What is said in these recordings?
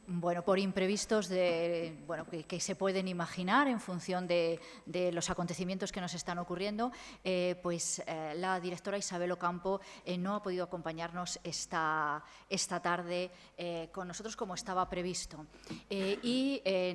bueno, por imprevistos que se pueden imaginar en función de los acontecimientos que nos están ocurriendo, la directora Isabel Ocampo no ha podido acompañarnos esta tarde con nosotros como estaba previsto.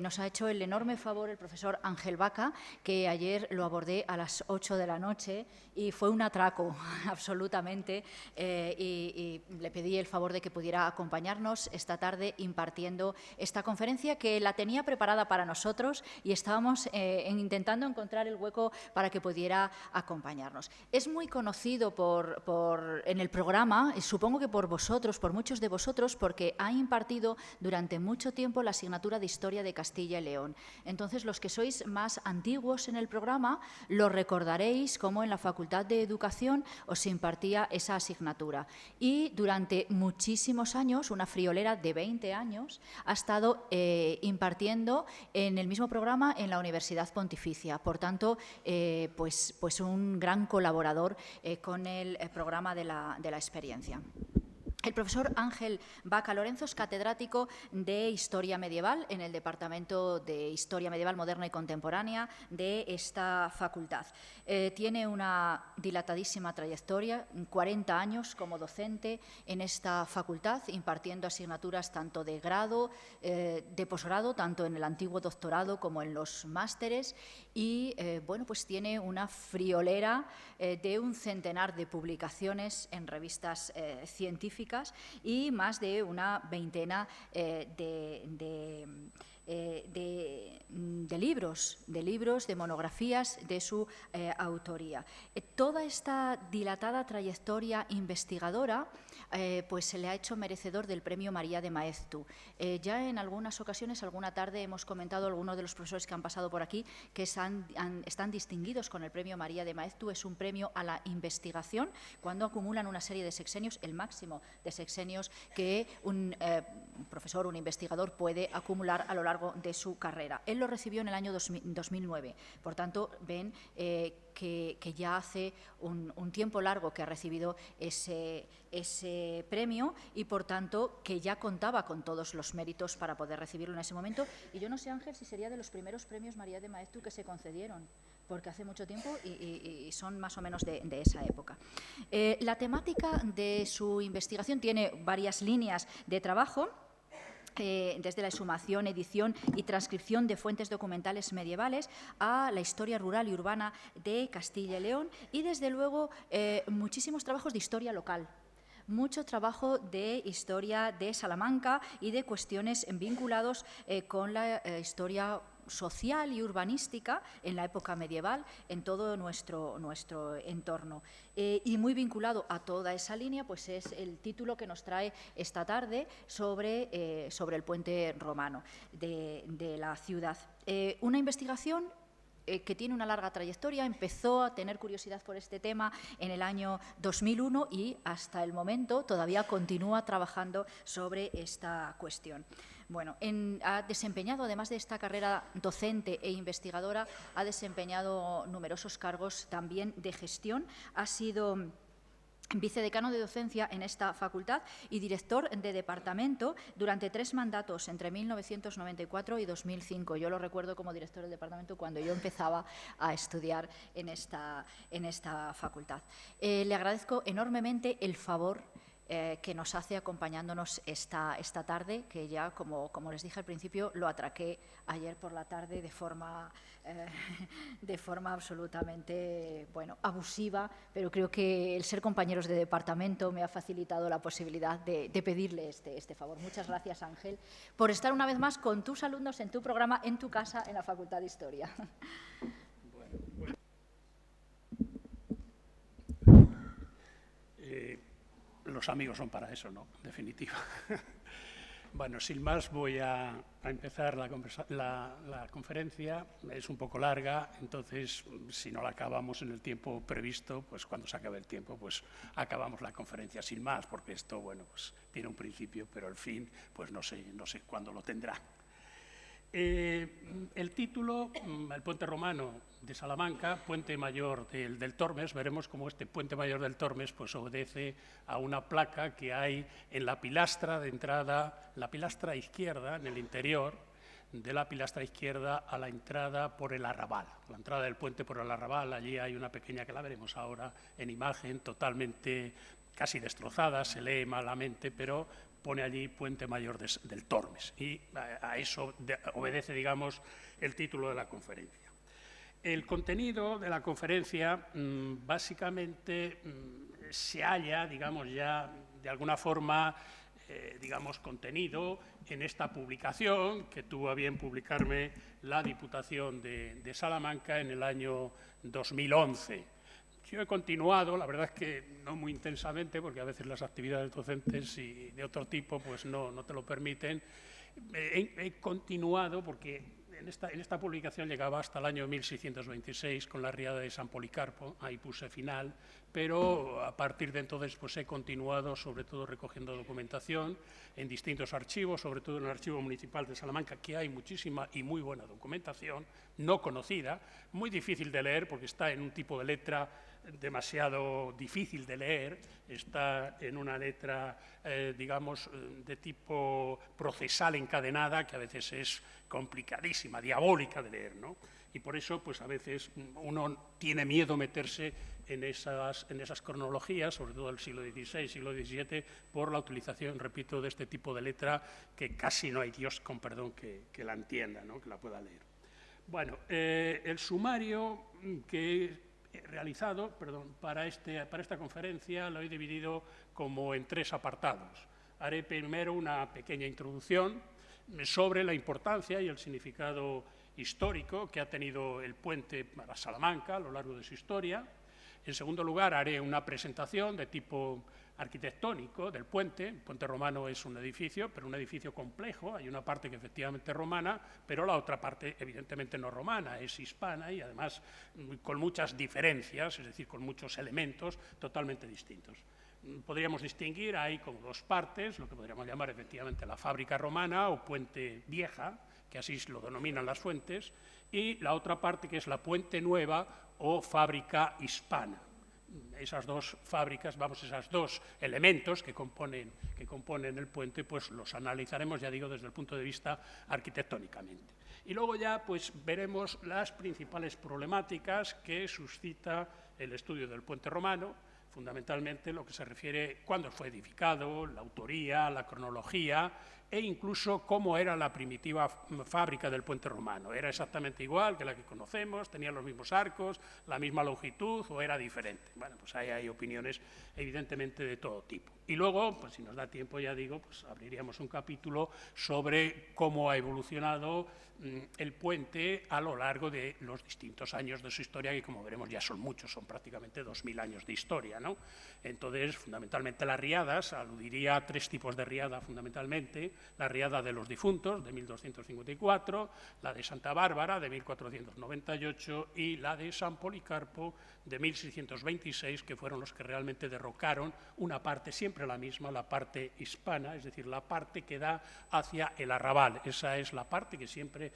Nos ha hecho el enorme favor el profesor Ángel Baca, que ayer lo abordé a las 8 de la noche y fue un atraco, absolutamente, y le pedí el favor de que pudiera acompañarnos esta tarde impartiendo esta conferencia, que la tenía preparada para nosotros y estábamos intentando encontrar el hueco para que pudiera acompañarnos. Es muy conocido en el programa, y supongo que por vosotros, por muchos de vosotros, porque ha impartido durante mucho tiempo la asignatura de Historia de Castilla y León. Entonces, los que sois más antiguos en el programa lo recordaréis como en la Facultad de Educación os impartía esa asignatura. Y durante muchísimos años, una friolera de 20 años, ha estado impartiendo en el mismo programa en la Universidad Pontificia. Por tanto, pues un gran colaborador con el programa de la experiencia. El profesor Ángel Baca Lorenzo es catedrático de Historia Medieval en el Departamento de Historia Medieval Moderna y Contemporánea de esta facultad. Tiene una dilatadísima trayectoria, 40 años como docente en esta facultad, impartiendo asignaturas tanto de grado, de posgrado, tanto en el antiguo doctorado como en los másteres, y pues tiene una friolera de un centenar de publicaciones en revistas científicas y más de una veintena de libros, de monografías de su autoría. Toda esta dilatada trayectoria investigadora pues se le ha hecho merecedor del Premio María de Maeztu. Ya en algunas ocasiones, alguna tarde, hemos comentado a algunos de los profesores que han pasado por aquí que están distinguidos con el Premio María de Maeztu. Es un premio a la investigación cuando acumulan una serie de sexenios, el máximo de sexenios que un profesor, un investigador puede acumular a lo largo de su carrera. Él lo recibió en el año 2009. Por tanto, ven que ya hace un tiempo largo que ha recibido ese premio y, por tanto, que ya contaba con todos los méritos para poder recibirlo en ese momento. Y yo no sé, Ángel, si sería de los primeros premios María de Maeztu que se concedieron, porque hace mucho tiempo y son más o menos de esa época. La temática de su investigación tiene varias líneas de trabajo, desde la exhumación, edición y transcripción de fuentes documentales medievales a la historia rural y urbana de Castilla y León, y desde luego muchísimos trabajos de historia local. Mucho trabajo de historia de Salamanca y de cuestiones vinculados con la historia social y urbanística en la época medieval en todo nuestro entorno. Y muy vinculado a toda esa línea pues es el título que nos trae esta tarde sobre el puente romano de la ciudad. Una investigación que tiene una larga trayectoria, empezó a tener curiosidad por este tema en el año 2001 y hasta el momento todavía continúa trabajando sobre esta cuestión. Bueno, ha desempeñado, además de esta carrera docente e investigadora, ha desempeñado numerosos cargos también de gestión. Ha sido vicedecano de docencia en esta facultad y director de departamento durante 3 mandatos entre 1994 y 2005. Yo lo recuerdo como director del departamento cuando yo empezaba a estudiar en esta facultad. Le agradezco enormemente el favor que nos hace acompañándonos esta tarde, que ya, como les dije al principio, lo atraqué ayer por la tarde de forma absolutamente abusiva, pero creo que el ser compañeros de departamento me ha facilitado la posibilidad de pedirle este favor. Muchas gracias, Ángel, por estar una vez más con tus alumnos en tu programa, en tu casa, en la Facultad de Historia. Los amigos son para eso, ¿no? En definitiva. Bueno, sin más voy a empezar la conferencia. Es un poco larga, entonces si no la acabamos en el tiempo previsto, pues cuando se acabe el tiempo, pues acabamos la conferencia sin más, porque esto, bueno, pues tiene un principio, pero el fin, pues no sé cuándo lo tendrá. El título, el puente romano de Salamanca, puente mayor del Tormes, veremos cómo este puente mayor del Tormes pues, obedece a una placa que hay en la pilastra de entrada, la pilastra izquierda, en el interior de la pilastra izquierda a la entrada por el arrabal, la entrada del puente por el arrabal. Allí hay una pequeña, que la veremos ahora en imagen, totalmente casi destrozada, se lee malamente, pero pone allí Puente Mayor del Tormes, y a eso obedece, digamos, el título de la conferencia. El contenido de la conferencia básicamente se halla, digamos, ya de alguna forma, digamos, contenido en esta publicación que tuvo a bien publicarme la Diputación de Salamanca en el año 2011. Yo he continuado, la verdad es que no muy intensamente, porque a veces las actividades docentes y de otro tipo pues no te lo permiten. He continuado porque en esta publicación llegaba hasta el año 1626 con la riada de San Policarpo, ahí puse final, pero a partir de entonces pues he continuado sobre todo recogiendo documentación en distintos archivos, sobre todo en el Archivo Municipal de Salamanca, que hay muchísima y muy buena documentación, no conocida, muy difícil de leer porque está en un tipo de letra demasiado difícil de leer, está en una letra, digamos, de tipo procesal encadenada, que a veces es complicadísima, diabólica de leer, ¿no? Y por eso, pues a veces uno tiene miedo meterse en esas cronologías, sobre todo del siglo XVI, siglo XVII, por la utilización, repito, de este tipo de letra que casi no hay Dios, con perdón, que la entienda, ¿no? Que la pueda leer. Bueno, el sumario que realizado para esta conferencia lo he dividido como en 3 apartados. Haré primero una pequeña introducción sobre la importancia y el significado histórico que ha tenido el puente para Salamanca a lo largo de su historia. En segundo lugar, haré una presentación de tipo arquitectónico del puente. El puente romano es un edificio, pero un edificio complejo. Hay una parte que efectivamente es romana, pero la otra parte evidentemente no romana, es hispana y además con muchas diferencias, es decir, con muchos elementos totalmente distintos. Podríamos distinguir ahí como 2 partes, lo que podríamos llamar efectivamente la fábrica romana o puente vieja, que así lo denominan las fuentes, y la otra parte que es la puente nueva o fábrica hispana. Esas 2 fábricas, esos 2 elementos que componen el puente, pues los analizaremos, ya digo, desde el punto de vista arquitectónicamente. Y luego ya pues veremos las principales problemáticas que suscita el estudio del puente romano, fundamentalmente lo que se refiere a cuándo fue edificado, la autoría, la cronología e incluso cómo era la primitiva fábrica del puente romano. ¿Era exactamente igual que la que conocemos? ¿Tenía los mismos arcos, la misma longitud o era diferente? Bueno, pues ahí hay opiniones evidentemente de todo tipo. Y luego, pues si nos da tiempo, ya digo, pues abriríamos un capítulo sobre cómo ha evolucionado el puente a lo largo de los distintos años de su historia, que como veremos ya son muchos, son prácticamente 2000 años de historia, ¿no? Entonces, fundamentalmente las riadas, aludiría a 3 tipos de riada fundamentalmente: la riada de los difuntos, de 1254, la de Santa Bárbara, de 1498, y la de San Policarpo, de 1626, que fueron los que realmente derrocaron una parte, siempre la misma, la parte hispana, es decir, la parte que da hacia el arrabal. Esa es la parte que siempre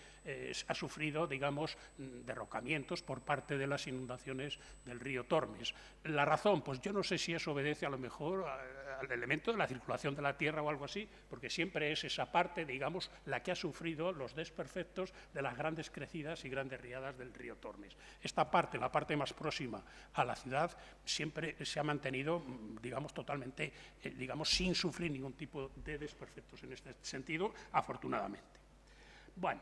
ha sufrido, digamos, derrocamientos por parte de las inundaciones del río Tormes. La razón, pues yo no sé si eso obedece a lo mejor al elemento de la circulación de la tierra o algo así, porque siempre es esa parte, digamos, la que ha sufrido los desperfectos de las grandes crecidas y grandes riadas del río Tormes. Esta parte, la parte más próxima a la ciudad, siempre se ha mantenido, digamos, totalmente, digamos, sin sufrir ningún tipo de desperfectos en este sentido, afortunadamente. Bueno,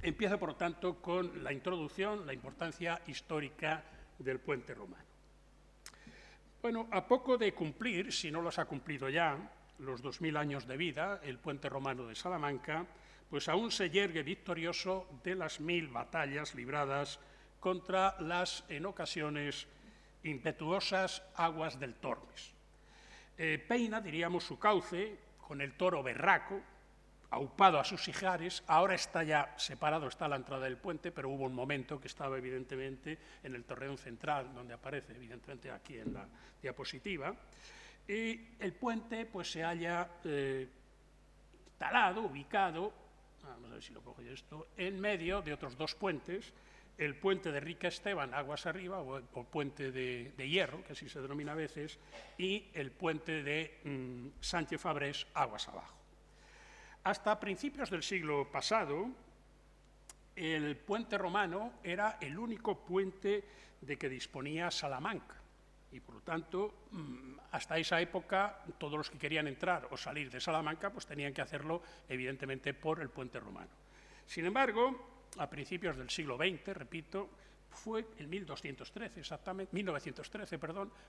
empiezo, por lo tanto, con la introducción, la importancia histórica del puente romano. Bueno, a poco de cumplir, si no los ha cumplido ya, los 2000 años de vida, el puente romano de Salamanca, pues aún se yergue victorioso de las 1000 batallas libradas contra las, en ocasiones, impetuosas aguas del Tormes. Peina, diríamos, su cauce con el Toro berraco, aupado a sus ijares. Ahora está ya separado, está la entrada del puente, pero hubo un momento que estaba evidentemente en el torreón central, donde aparece evidentemente aquí en la diapositiva. Y el puente pues se halla instalado, ubicado vamos a ver si lo cojo yo esto, en medio de otros dos puentes, el puente de Enrique Esteban, aguas arriba, o puente de hierro, que así se denomina a veces, y el puente de Sánchez Fabrés, aguas abajo. Hasta principios del siglo pasado, el puente romano era el único puente de que disponía Salamanca, y por lo tanto, hasta esa época, todos los que querían entrar o salir de Salamanca, pues tenían que hacerlo, evidentemente, por el puente romano. Sin embargo, a principios del siglo XX, repito, fue en 1913,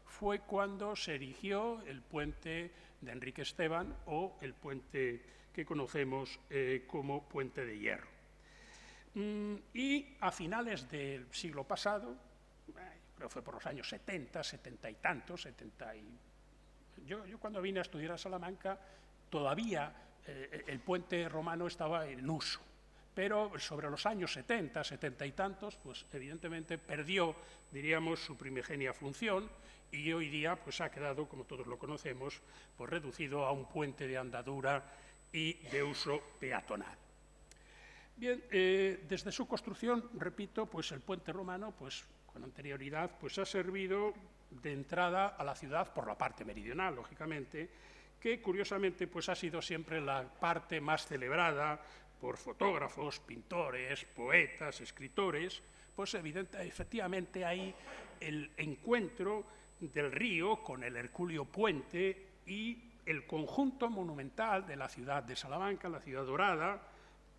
fue cuando se erigió el puente de Enrique Esteban o el puente que conocemos como puente de hierro. Y a finales del siglo pasado, creo que fue por los años 70, 70 y tantos, yo cuando vine a estudiar a Salamanca, todavía el puente romano estaba en uso. Pero sobre los años 70, 70 y tantos, pues evidentemente perdió, diríamos, su primigenia función y hoy día pues ha quedado, como todos lo conocemos, pues reducido a un puente de andadura y de uso peatonal. Bien, desde su construcción, repito, pues el puente romano, pues con anterioridad, pues ha servido de entrada a la ciudad por la parte meridional, lógicamente, que curiosamente pues ha sido siempre la parte más celebrada por fotógrafos, pintores, poetas, escritores, pues efectivamente hay el encuentro del río con el Herculeo Puente y el conjunto monumental de la ciudad de Salamanca, la ciudad dorada,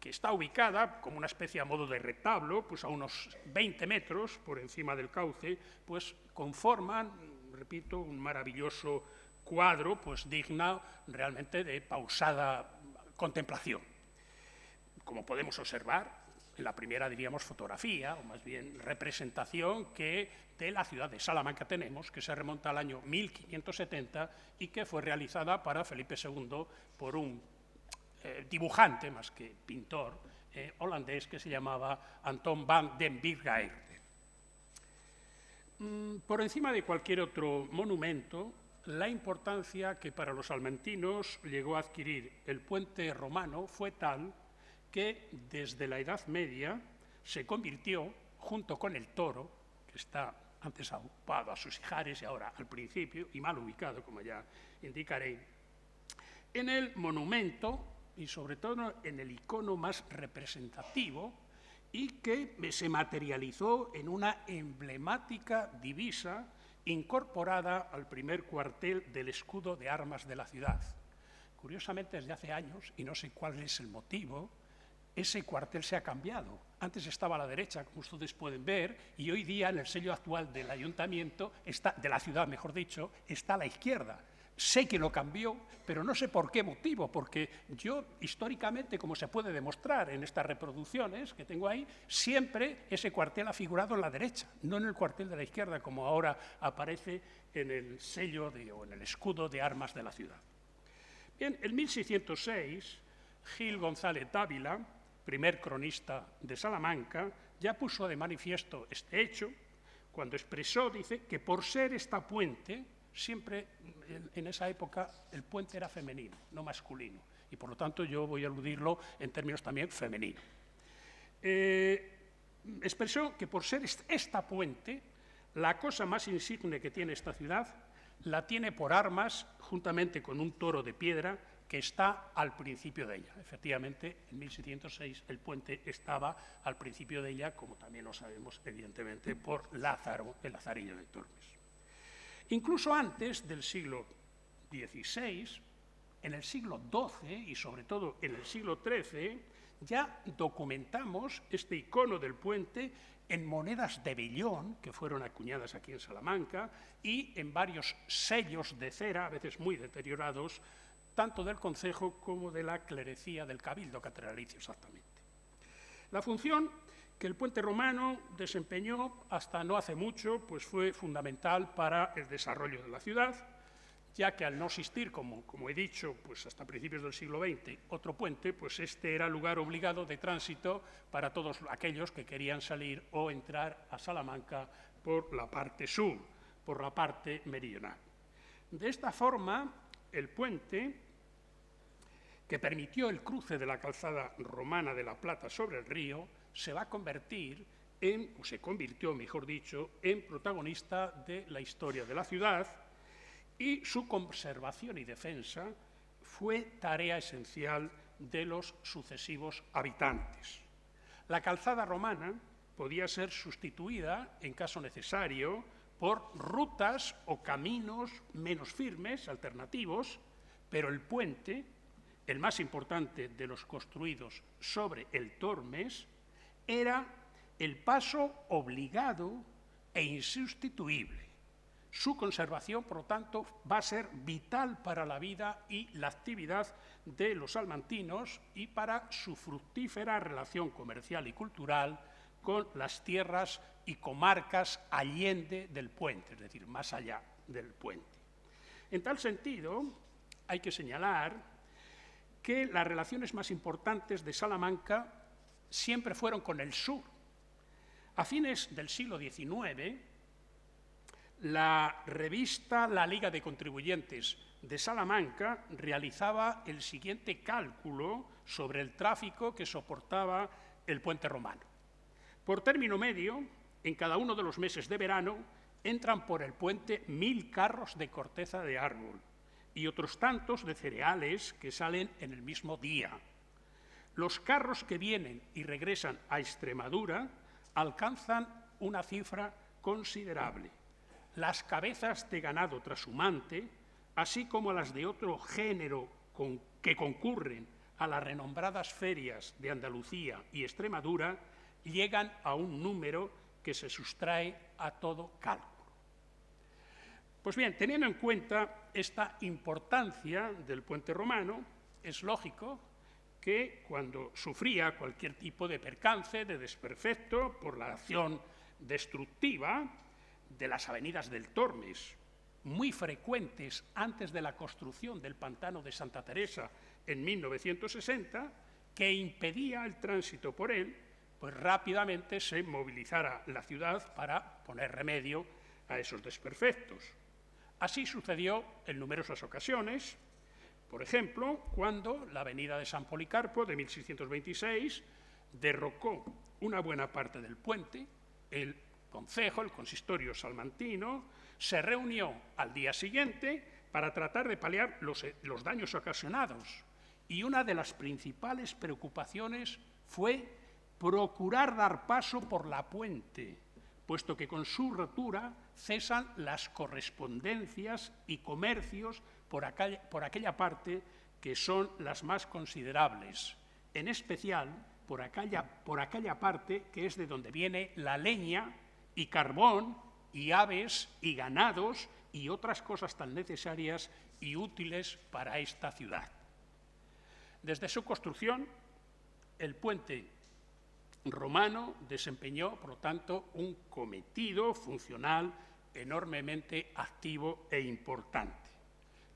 que está ubicada como una especie a modo de retablo, pues a unos 20 metros por encima del cauce, pues conforman, repito, un maravilloso cuadro, pues digno realmente de pausada contemplación. Como podemos observar, en la primera, diríamos, fotografía, o más bien representación que de la ciudad de Salamanca tenemos, que se remonta al año 1570 y que fue realizada para Felipe II por un dibujante, más que pintor, holandés, que se llamaba Anton van den Birgaerde. Por encima de cualquier otro monumento, la importancia que para los salmantinos llegó a adquirir el puente romano fue tal que desde la Edad Media se convirtió, junto con el toro, que está antes ocupado a sus ijares y ahora al principio, y mal ubicado, como ya indicaré, en el monumento y sobre todo en el icono más representativo y que se materializó en una emblemática divisa incorporada al primer cuartel del escudo de armas de la ciudad. Curiosamente, desde hace años, y no sé cuál es el motivo, ese cuartel se ha cambiado. Antes estaba a la derecha, como ustedes pueden ver, y hoy día en el sello actual del ayuntamiento, de la ciudad, mejor dicho, está a la izquierda. Sé que lo cambió, pero no sé por qué motivo, porque yo, históricamente, como se puede demostrar en estas reproducciones que tengo ahí, siempre ese cuartel ha figurado en la derecha, no en el cuartel de la izquierda, como ahora aparece en el sello o en el escudo de armas de la ciudad. Bien, en 1606, Gil González Dávila, primer cronista de Salamanca, ya puso de manifiesto este hecho cuando expresó, dice, que por ser esta puente, siempre en esa época el puente era femenino, no masculino, y por lo tanto yo voy a aludirlo en términos también femeninos. Expresó que por ser esta puente, la cosa más insigne que tiene esta ciudad, la tiene por armas, juntamente con un toro de piedra, que está al principio de ella. Efectivamente, en 1606 el puente estaba al principio de ella, como también lo sabemos, evidentemente, por Lázaro, el Lazarillo de Tormes. Incluso antes del siglo XVI, en el siglo XII y sobre todo en el siglo XIII, ya documentamos este icono del puente en monedas de vellón, que fueron acuñadas aquí en Salamanca, y en varios sellos de cera, a veces muy deteriorados, tanto del concejo como de la clerecía del cabildo catedralicio exactamente. La función que el puente romano desempeñó hasta no hace mucho, pues fue fundamental para el desarrollo de la ciudad, ya que al no existir, como he dicho, pues hasta principios del siglo XX, otro puente, pues este era lugar obligado de tránsito para todos aquellos que querían salir o entrar a Salamanca por la parte sur, por la parte meridional. De esta forma, el puente que permitió el cruce de la calzada romana de la Plata sobre el río, se va a convertir en, o se convirtió, mejor dicho, en protagonista de la historia de la ciudad, y su conservación y defensa fue tarea esencial de los sucesivos habitantes. La calzada romana podía ser sustituida, en caso necesario, por rutas o caminos menos firmes, alternativos, pero el puente, el más importante de los construidos sobre el Tormes, era el paso obligado e insustituible. Su conservación, por lo tanto, va a ser vital para la vida y la actividad de los salmantinos y para su fructífera relación comercial y cultural con las tierras y comarcas allende del puente, es decir, más allá del puente. En tal sentido, hay que señalar que las relaciones más importantes de Salamanca siempre fueron con el sur. A fines del siglo XIX, la revista La Liga de Contribuyentes de Salamanca realizaba el siguiente cálculo sobre el tráfico que soportaba el puente romano. Por término medio, en cada uno de los meses de verano entran por el puente 1000 carros de corteza de árbol y otros tantos de cereales que salen en el mismo día. Los carros que vienen y regresan a Extremadura alcanzan una cifra considerable. Las cabezas de ganado trashumante, así como las de otro género que concurren a las renombradas ferias de Andalucía y Extremadura, llegan a un número que se sustrae a todo cálculo. Pues bien, teniendo en cuenta esta importancia del puente romano, es lógico que cuando sufría cualquier tipo de percance, de desperfecto, por la acción destructiva de las avenidas del Tormes, muy frecuentes antes de la construcción del pantano de Santa Teresa en 1960, que impedía el tránsito por él, pues rápidamente se movilizara la ciudad para poner remedio a esos desperfectos. Así sucedió en numerosas ocasiones, por ejemplo, cuando la avenida de San Policarpo de 1626 derrocó una buena parte del puente, el concejo, el consistorio salmantino, se reunió al día siguiente para tratar de paliar los daños ocasionados, y una de las principales preocupaciones fue procurar dar paso por la puente, puesto que con su rotura cesan las correspondencias y comercios por aquella parte que son las más considerables, en especial por aquella parte que es de donde viene la leña y carbón y aves y ganados y otras cosas tan necesarias y útiles para esta ciudad. Desde su construcción, el puente romano desempeñó, por lo tanto, un cometido funcional enormemente activo e importante: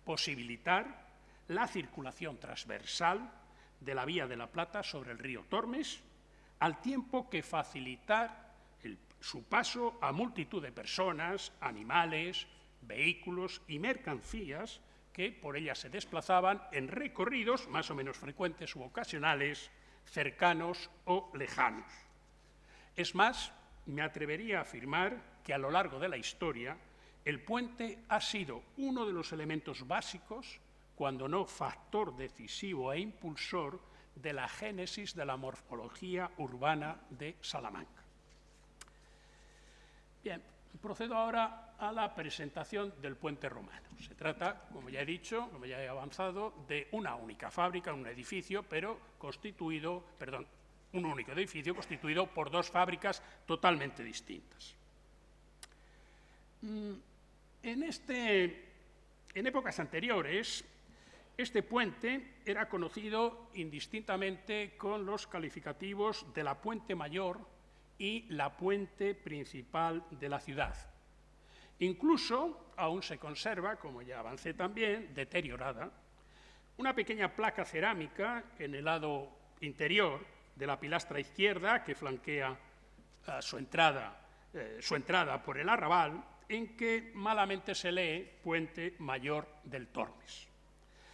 posibilitar la circulación transversal de la Vía de la Plata sobre el río Tormes, al tiempo que facilitar su paso a multitud de personas, animales, vehículos y mercancías que por ella se desplazaban en recorridos más o menos frecuentes u ocasionales, cercanos o lejanos. Es más, me atrevería a afirmar que a lo largo de la historia el puente ha sido uno de los elementos básicos, cuando no factor decisivo e impulsor, de la génesis de la morfología urbana de Salamanca. Bien, procedo ahora a la presentación del puente romano. Se trata, como ya he dicho, como ya he avanzado, de una única fábrica, un edificio, pero un único edificio constituido por dos fábricas totalmente distintas. En épocas anteriores, este puente era conocido indistintamente con los calificativos de la Puente Mayor y la Puente Principal de la ciudad. Incluso aún se conserva, como ya avancé también, deteriorada, una pequeña placa cerámica en el lado interior de la pilastra izquierda que flanquea su entrada por el arrabal, en que malamente se lee Puente Mayor del Tormes.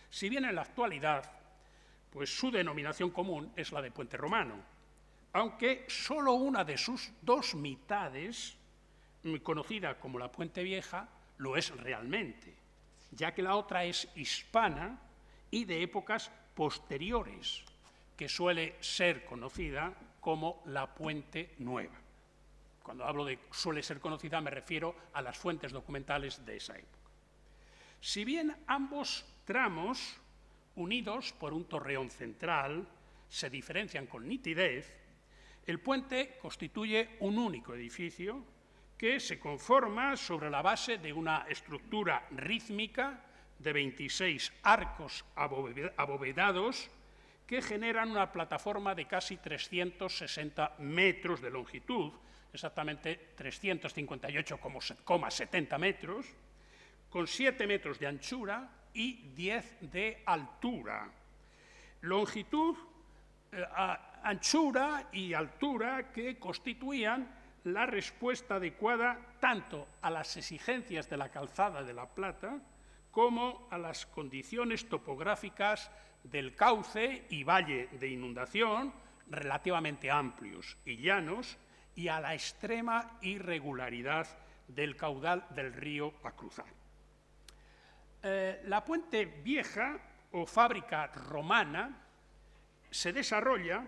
Si bien en la actualidad pues su denominación común es la de puente romano, aunque solo una de sus dos mitades, conocida como la Puente Vieja, lo es realmente, ya que la otra es hispana y de épocas posteriores, que suele ser conocida como la Puente Nueva. Cuando hablo de suele ser conocida me refiero a las fuentes documentales de esa época. Si bien ambos tramos, unidos por un torreón central, se diferencian con nitidez, el puente constituye un único edificio que se conforma sobre la base de una estructura rítmica de 26 arcos abovedados que generan una plataforma de casi 360 metros de longitud, exactamente 358,70 metros, con 7 metros de anchura y 10 de altura. Longitud, anchura y altura que constituían la respuesta adecuada tanto a las exigencias de la calzada de La Plata como a las condiciones topográficas del cauce y valle de inundación, relativamente amplios y llanos, y a la extrema irregularidad del caudal del río a cruzar. La Puente Vieja, o fábrica romana, se desarrolla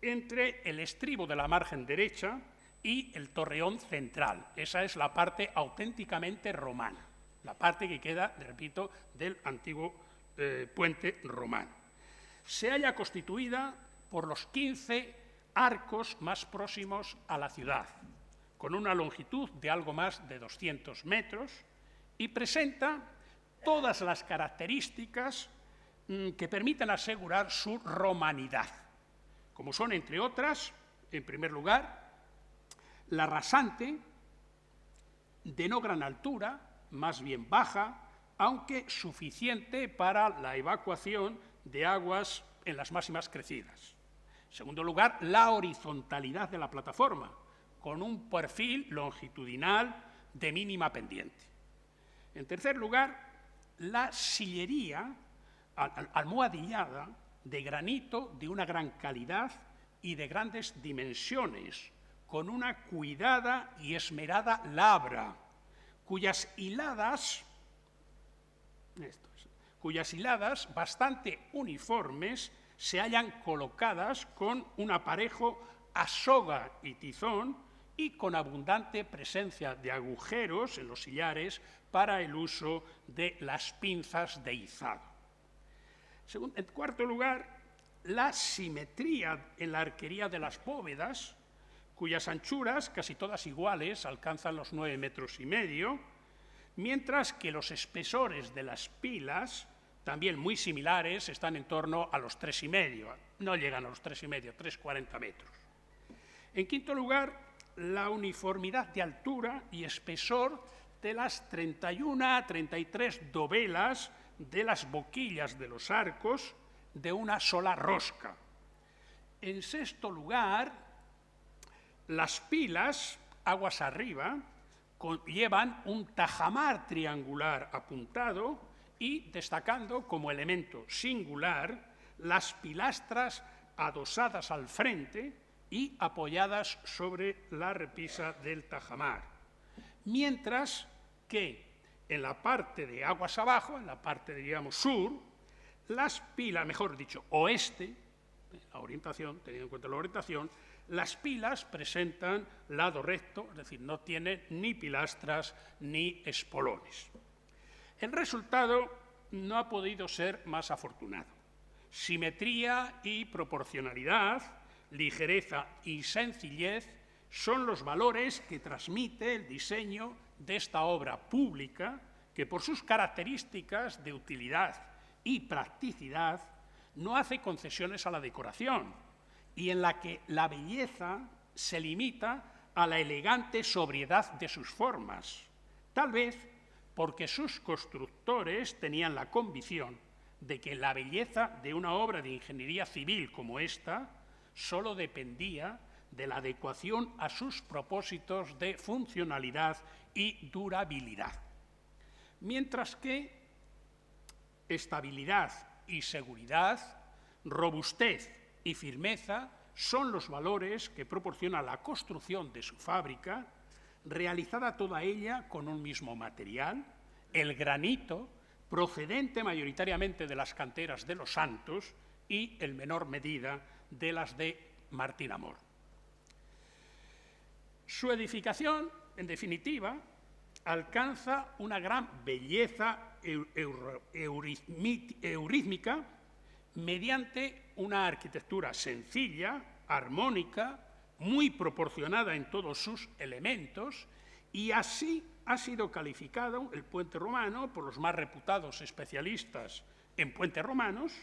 entre el estribo de la margen derecha y el torreón central. Esa es la parte auténticamente romana, la parte que queda, repito, del antiguo puente romano. Se halla constituida por los 15 arcos más próximos a la ciudad, con una longitud de algo más de 200 metros, y presenta todas las características que permiten asegurar su romanidad, como son, entre otras, en primer lugar, la rasante, de no gran altura, más bien baja, aunque suficiente para la evacuación de aguas en las máximas crecidas. En segundo lugar, la horizontalidad de la plataforma, con un perfil longitudinal de mínima pendiente. En tercer lugar, la sillería almohadillada de granito de una gran calidad y de grandes dimensiones, con una cuidada y esmerada labra, cuyas hiladas bastante uniformes se hallan colocadas con un aparejo a soga y tizón y con abundante presencia de agujeros en los sillares para el uso de las pinzas de izado. En cuarto lugar, la simetría en la arquería de las bóvedas, cuyas anchuras, casi todas iguales, alcanzan los 9,5 metros, mientras que los espesores de las pilas, también muy similares, están en torno a los 3,5, no llegan a los 3,5, 3,40 metros. En quinto lugar, la uniformidad de altura y espesor de las 31 a 33 dovelas de las boquillas de los arcos de una sola rosca. En sexto lugar, las pilas, aguas arriba, llevan un tajamar triangular apuntado y destacando como elemento singular las pilastras adosadas al frente y apoyadas sobre la repisa del tajamar. Mientras que en la parte de aguas abajo, en la parte, digamos, sur, las pilas, mejor dicho, oeste, la orientación, teniendo en cuenta la orientación, las pilas presentan lado recto, es decir, no tienen ni pilastras ni espolones. El resultado no ha podido ser más afortunado. Simetría y proporcionalidad, ligereza y sencillez son los valores que transmite el diseño de esta obra pública, que por sus características de utilidad y practicidad no hace concesiones a la decoración, y en la que la belleza se limita a la elegante sobriedad de sus formas, tal vez porque sus constructores tenían la convicción de que la belleza de una obra de ingeniería civil como esta solo dependía de la adecuación a sus propósitos de funcionalidad y durabilidad, mientras que estabilidad y seguridad Robustez y firmeza son los valores que proporciona la construcción de su fábrica, realizada toda ella con un mismo material, el granito, procedente mayoritariamente de las canteras de Los Santos y, en menor medida, de las de Martín Amor. Su edificación, en definitiva, alcanza una gran belleza eurítmica mediante una arquitectura sencilla, armónica, muy proporcionada en todos sus elementos, y así ha sido calificado el puente romano por los más reputados especialistas en puentes romanos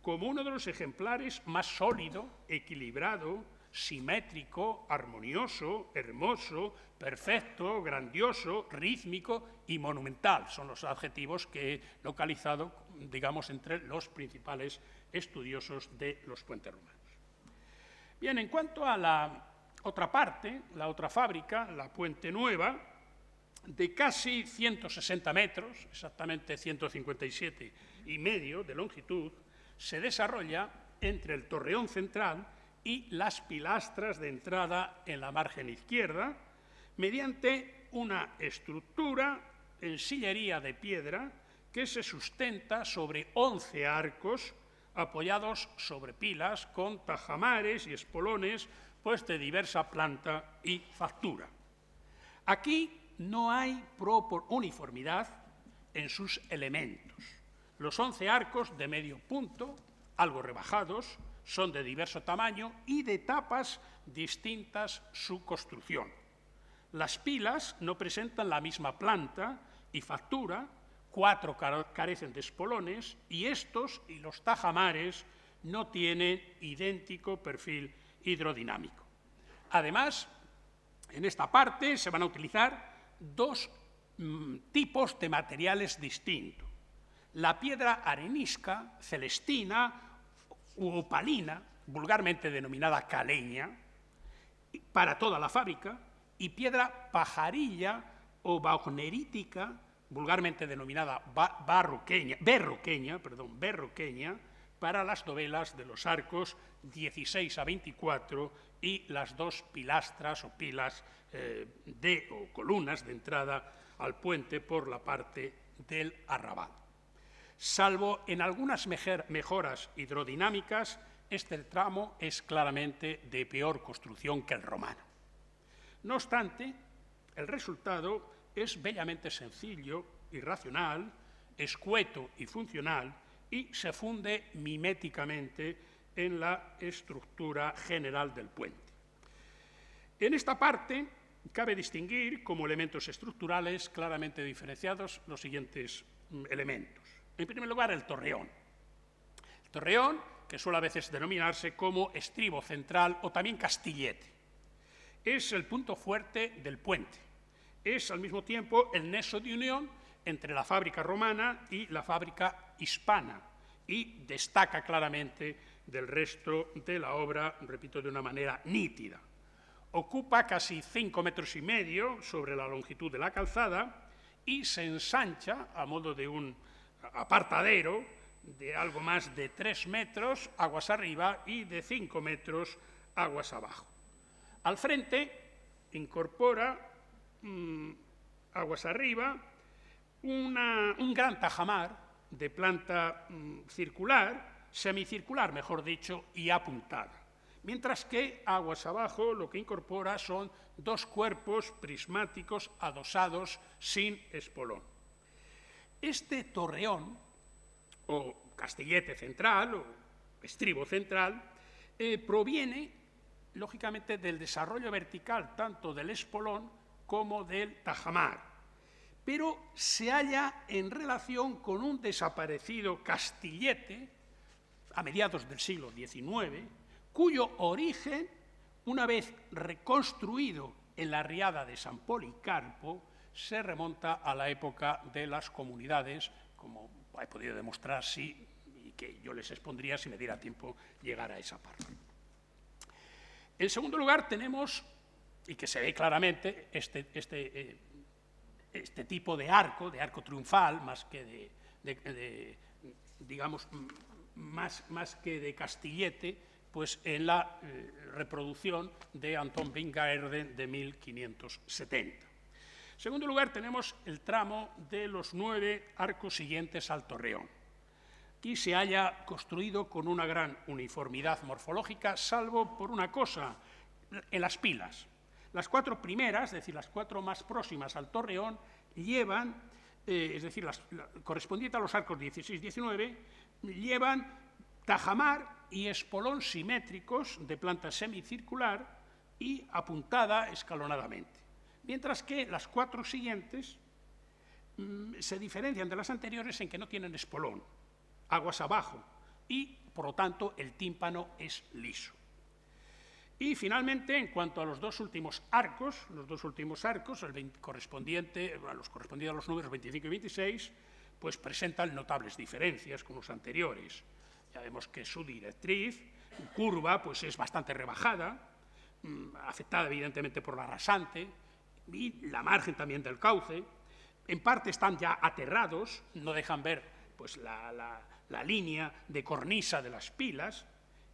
como uno de los ejemplares más sólido, equilibrado, simétrico, armonioso, hermoso, perfecto, grandioso, rítmico y monumental. Son los adjetivos que he localizado, digamos, entre los principales estudiosos de los puentes romanos. Bien, en cuanto a la otra parte, la otra fábrica, la Puente Nueva, de casi 160 metros, exactamente 157,5 de longitud, se desarrolla entre el torreón central y las pilastras de entrada en la margen izquierda, mediante una estructura en sillería de piedra que se sustenta sobre 11 arcos apoyados sobre pilas con tajamares y espolones pues, de diversa planta y factura. Aquí no hay uniformidad en sus elementos. Los 11 arcos de medio punto, algo rebajados, son de diverso tamaño y de etapas distintas su construcción. Las pilas no presentan la misma planta y factura, 4 carecen de espolones y estos y los tajamares no tienen idéntico perfil hidrodinámico. Además, en esta parte se van a utilizar dos tipos de materiales distintos. La piedra arenisca, celestina u opalina, vulgarmente denominada caleña, para toda la fábrica, y piedra pajarilla o wagnerítica, vulgarmente denominada berroqueña, para las dovelas de los arcos 16 a 24 y las dos pilastras o pilas o columnas de entrada al puente por la parte del arrabal. Salvo en algunas mejoras hidrodinámicas, este tramo es claramente de peor construcción que el romano. No obstante, el resultado es bellamente sencillo y racional, escueto y funcional, y se funde miméticamente en la estructura general del puente. En esta parte cabe distinguir como elementos estructurales claramente diferenciados los siguientes elementos. En primer lugar, el torreón. El torreón, que suele a veces denominarse como estribo central o también castillete, es el punto fuerte del puente. Es al mismo tiempo el nexo de unión entre la fábrica romana y la fábrica hispana y destaca claramente del resto de la obra, repito, de una manera nítida. Ocupa casi 5,5 metros sobre la longitud de la calzada y se ensancha a modo de un apartadero de algo más de 3 metros aguas arriba y de 5 metros aguas abajo. Al frente incorpora aguas arriba un gran tajamar de planta circular, semicircular, mejor dicho, y apuntada. Mientras que aguas abajo lo que incorpora son 2 cuerpos prismáticos adosados sin espolón. Este torreón, o castillete central, o estribo central, proviene, lógicamente, del desarrollo vertical tanto del espolón como del tajamar, pero se halla en relación con un desaparecido castillete a mediados del siglo XIX, cuyo origen, una vez reconstruido en la riada de San Policarpo, se remonta a la época de las comunidades, como he podido demostrar, sí, y que yo les expondría si me diera tiempo llegar a esa parte. En segundo lugar tenemos, y que se ve claramente, este tipo de arco triunfal, más que digamos, más que de Castillete, pues en la reproducción de Anton Wingaerden de 1570. En segundo lugar, tenemos el tramo de los 9 arcos siguientes al torreón. Aquí se halla construido con una gran uniformidad morfológica, salvo por una cosa, en las pilas. Las 4 primeras, es decir, las 4 más próximas al torreón, llevan, es decir, correspondientes a los arcos 16-19, llevan tajamar y espolón simétricos de planta semicircular y apuntada escalonadamente. Mientras que las 4 siguientes se diferencian de las anteriores en que no tienen espolón, aguas abajo, y, por lo tanto, el tímpano es liso. Y, finalmente, en cuanto a los dos últimos arcos, correspondientes a los números 25 y 26, pues presentan notables diferencias con los anteriores. Ya vemos que su directriz, curva, pues es bastante rebajada, afectada evidentemente por la rasante, y la margen también del cauce. En parte están ya aterrados, no dejan ver pues, la línea de cornisa de las pilas,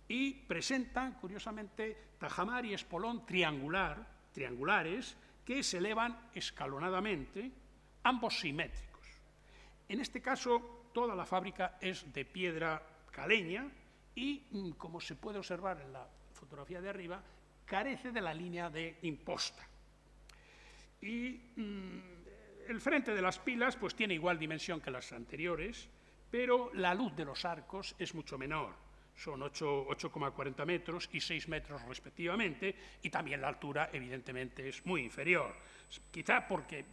y presentan, curiosamente, tajamar y espolón triangulares que se elevan escalonadamente, ambos simétricos. En este caso, toda la fábrica es de piedra caleña y, como se puede observar en la fotografía de arriba, carece de la línea de imposta. Y el frente de las pilas pues, tiene igual dimensión que las anteriores, pero la luz de los arcos es mucho menor. Son 8,40 metros y 6 metros respectivamente, y también la altura, evidentemente, es muy inferior. Quizá porque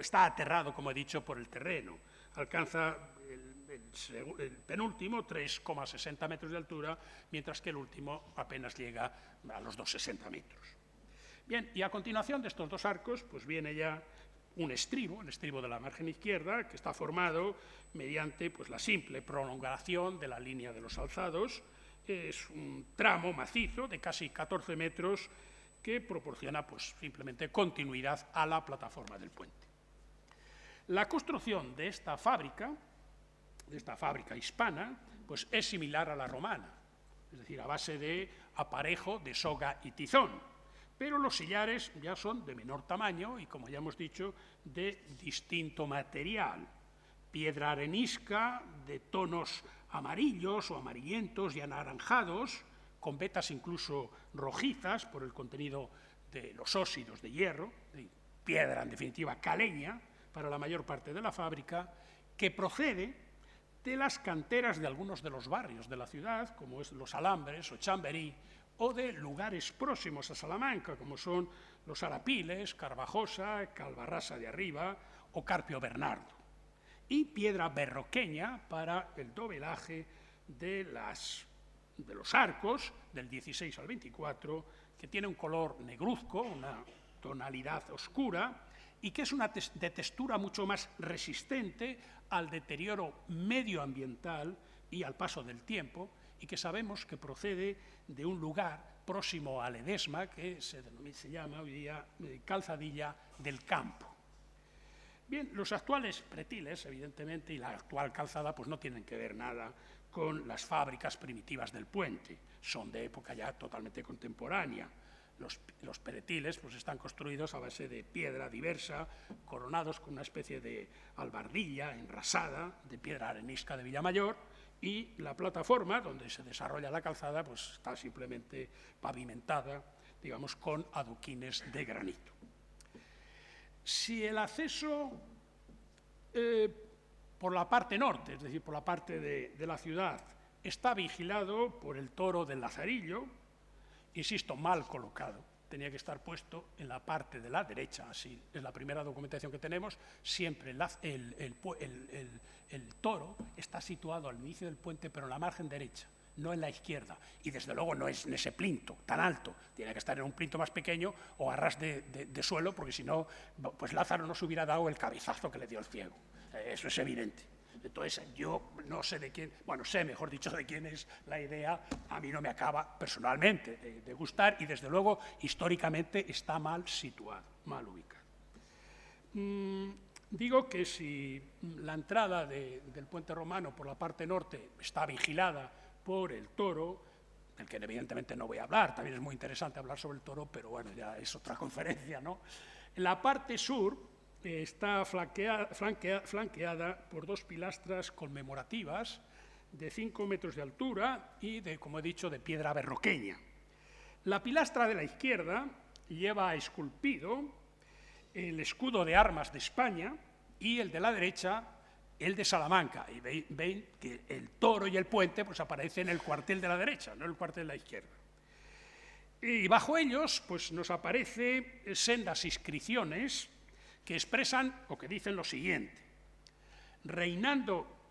está aterrado, como he dicho, por el terreno. Alcanza el penúltimo 3,60 metros de altura, mientras que el último apenas llega a los 2,60 metros. Bien, y a continuación de estos 2 arcos, pues viene ya un estribo, el estribo de la margen izquierda, que está formado mediante pues, la simple prolongación de la línea de los alzados. Es un tramo macizo de casi 14 metros que proporciona pues, simplemente continuidad a la plataforma del puente. La construcción de esta fábrica hispana, pues, es similar a la romana, es decir, a base de aparejo de soga y tizón. Pero los sillares ya son de menor tamaño y, como ya hemos dicho, de distinto material. Piedra arenisca de tonos amarillos o amarillentos y anaranjados, con vetas incluso rojizas por el contenido de los óxidos de hierro, de piedra, en definitiva, caleña, para la mayor parte de la fábrica, que procede de las canteras de algunos de los barrios de la ciudad, como es Los Alambres o Chamberí, o de lugares próximos a Salamanca, como son Los Arapiles, Carvajosa, Calvarrasa de Arriba o Carpio Bernardo. Y piedra berroqueña para el dobelaje de los arcos, del 16 al 24, que tiene un color negruzco, una tonalidad oscura, y que es de textura mucho más resistente al deterioro medioambiental y al paso del tiempo, y que sabemos que procede de un lugar próximo a Ledesma, que se llama hoy día Calzadilla del Campo. Bien, los actuales pretiles, evidentemente, y la actual calzada, pues no tienen que ver nada con las fábricas primitivas del puente, son de época ya totalmente contemporánea. Los pretiles pues, están construidos a base de piedra diversa, coronados con una especie de albardilla enrasada de piedra arenisca de Villamayor, y la plataforma donde se desarrolla la calzada pues, está simplemente pavimentada, digamos, con adoquines de granito. Si el acceso por la parte norte, es decir, por la parte de la ciudad, está vigilado por el toro del Lazarillo, insisto, mal colocado, tenía que estar puesto en la parte de la derecha, así es la primera documentación que tenemos, siempre el toro está situado al inicio del puente, pero en la margen derecha, no en la izquierda, y desde luego no es en ese plinto tan alto, tiene que estar en un plinto más pequeño o a ras de suelo, porque si no, pues Lázaro no se hubiera dado el cabezazo que le dio el ciego, eso es evidente. Entonces, yo no sé de quién, bueno, sé, mejor dicho, de quién es la idea, a mí no me acaba personalmente de gustar y, desde luego, históricamente está mal situado, mal ubicado. Digo que si la entrada del puente romano por la parte norte está vigilada por el Toro, del que evidentemente no voy a hablar, también es muy interesante hablar sobre el Toro, pero bueno, ya es otra conferencia, ¿no? En la parte sur está flanqueada por 2 pilastras conmemorativas de 5 metros de altura y, como he dicho, de piedra berroqueña. La pilastra de la izquierda lleva esculpido el escudo de armas de España y el de la derecha el de Salamanca. Y ven que el Toro y el puente pues aparecen en el cuartel de la derecha, no en el cuartel de la izquierda. Y bajo ellos pues nos aparecen sendas inscripciones que expresan o que dicen lo siguiente: reinando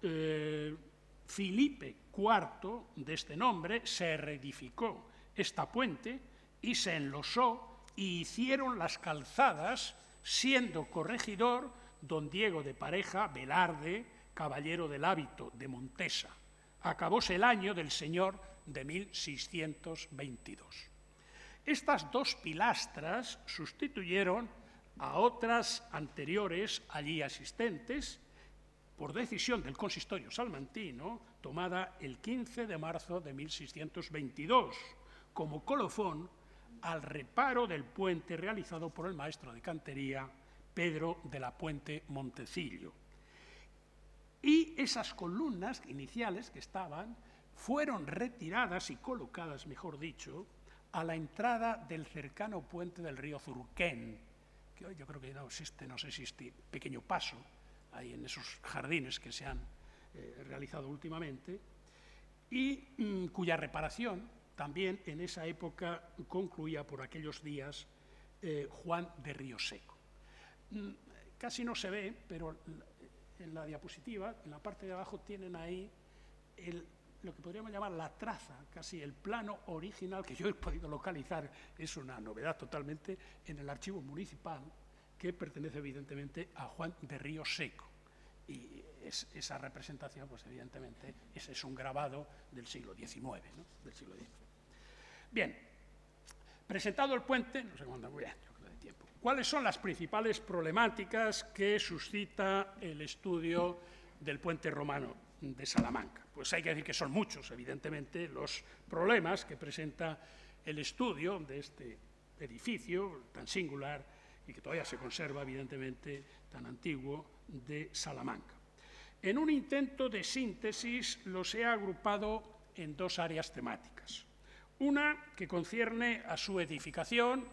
Filipe IV, de este nombre, se reedificó esta puente y se enlosó y hicieron las calzadas, siendo corregidor don Diego de Pareja Velarde, caballero del hábito de Montesa. Acabóse el año del señor de 1622. Estas 2 pilastras sustituyeron a otras anteriores allí asistentes por decisión del consistorio salmantino, tomada el 15 de marzo de 1622, como colofón al reparo del puente realizado por el maestro de cantería Pedro de la Puente Montecillo. Y esas columnas iniciales que estaban fueron retiradas y colocadas, mejor dicho, a la entrada del cercano puente del río Zurquén, que hoy yo creo que no existe, no sé si existe pequeño paso ahí en esos jardines que se han realizado últimamente, y cuya reparación también en esa época concluía por aquellos días Juan de Río Seco. Casi no se ve, pero en la diapositiva, en la parte de abajo, tienen ahí lo que podríamos llamar la traza, casi el plano original que yo he podido localizar. Es una novedad totalmente en el archivo municipal, que pertenece evidentemente a Juan de Río Seco. Y esa representación, pues evidentemente, ese es un grabado del siglo XIX, ¿no? Del siglo XIX. Bien, presentado el puente, no sé cuándo voy a, yo creo de tiempo. ¿Cuáles son las principales problemáticas que suscita el estudio del puente romano de Salamanca? Pues hay que decir que son muchos, evidentemente, los problemas que presenta el estudio de este edificio tan singular y que todavía se conserva, evidentemente, tan antiguo, de Salamanca. En un intento de síntesis los he agrupado en 2 áreas temáticas. Una que concierne a su edificación,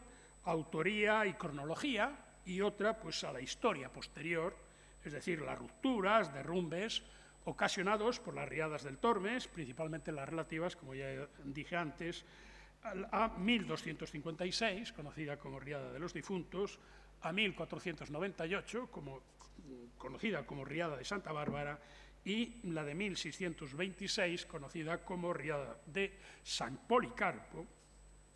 autoría y cronología, y otra pues a la historia posterior, es decir, las rupturas, derrumbes ocasionados por las riadas del Tormes, principalmente las relativas, como ya dije antes, a 1256, conocida como Riada de los Difuntos, a 1498, conocida como Riada de Santa Bárbara, y la de 1626, conocida como Riada de San Policarpo,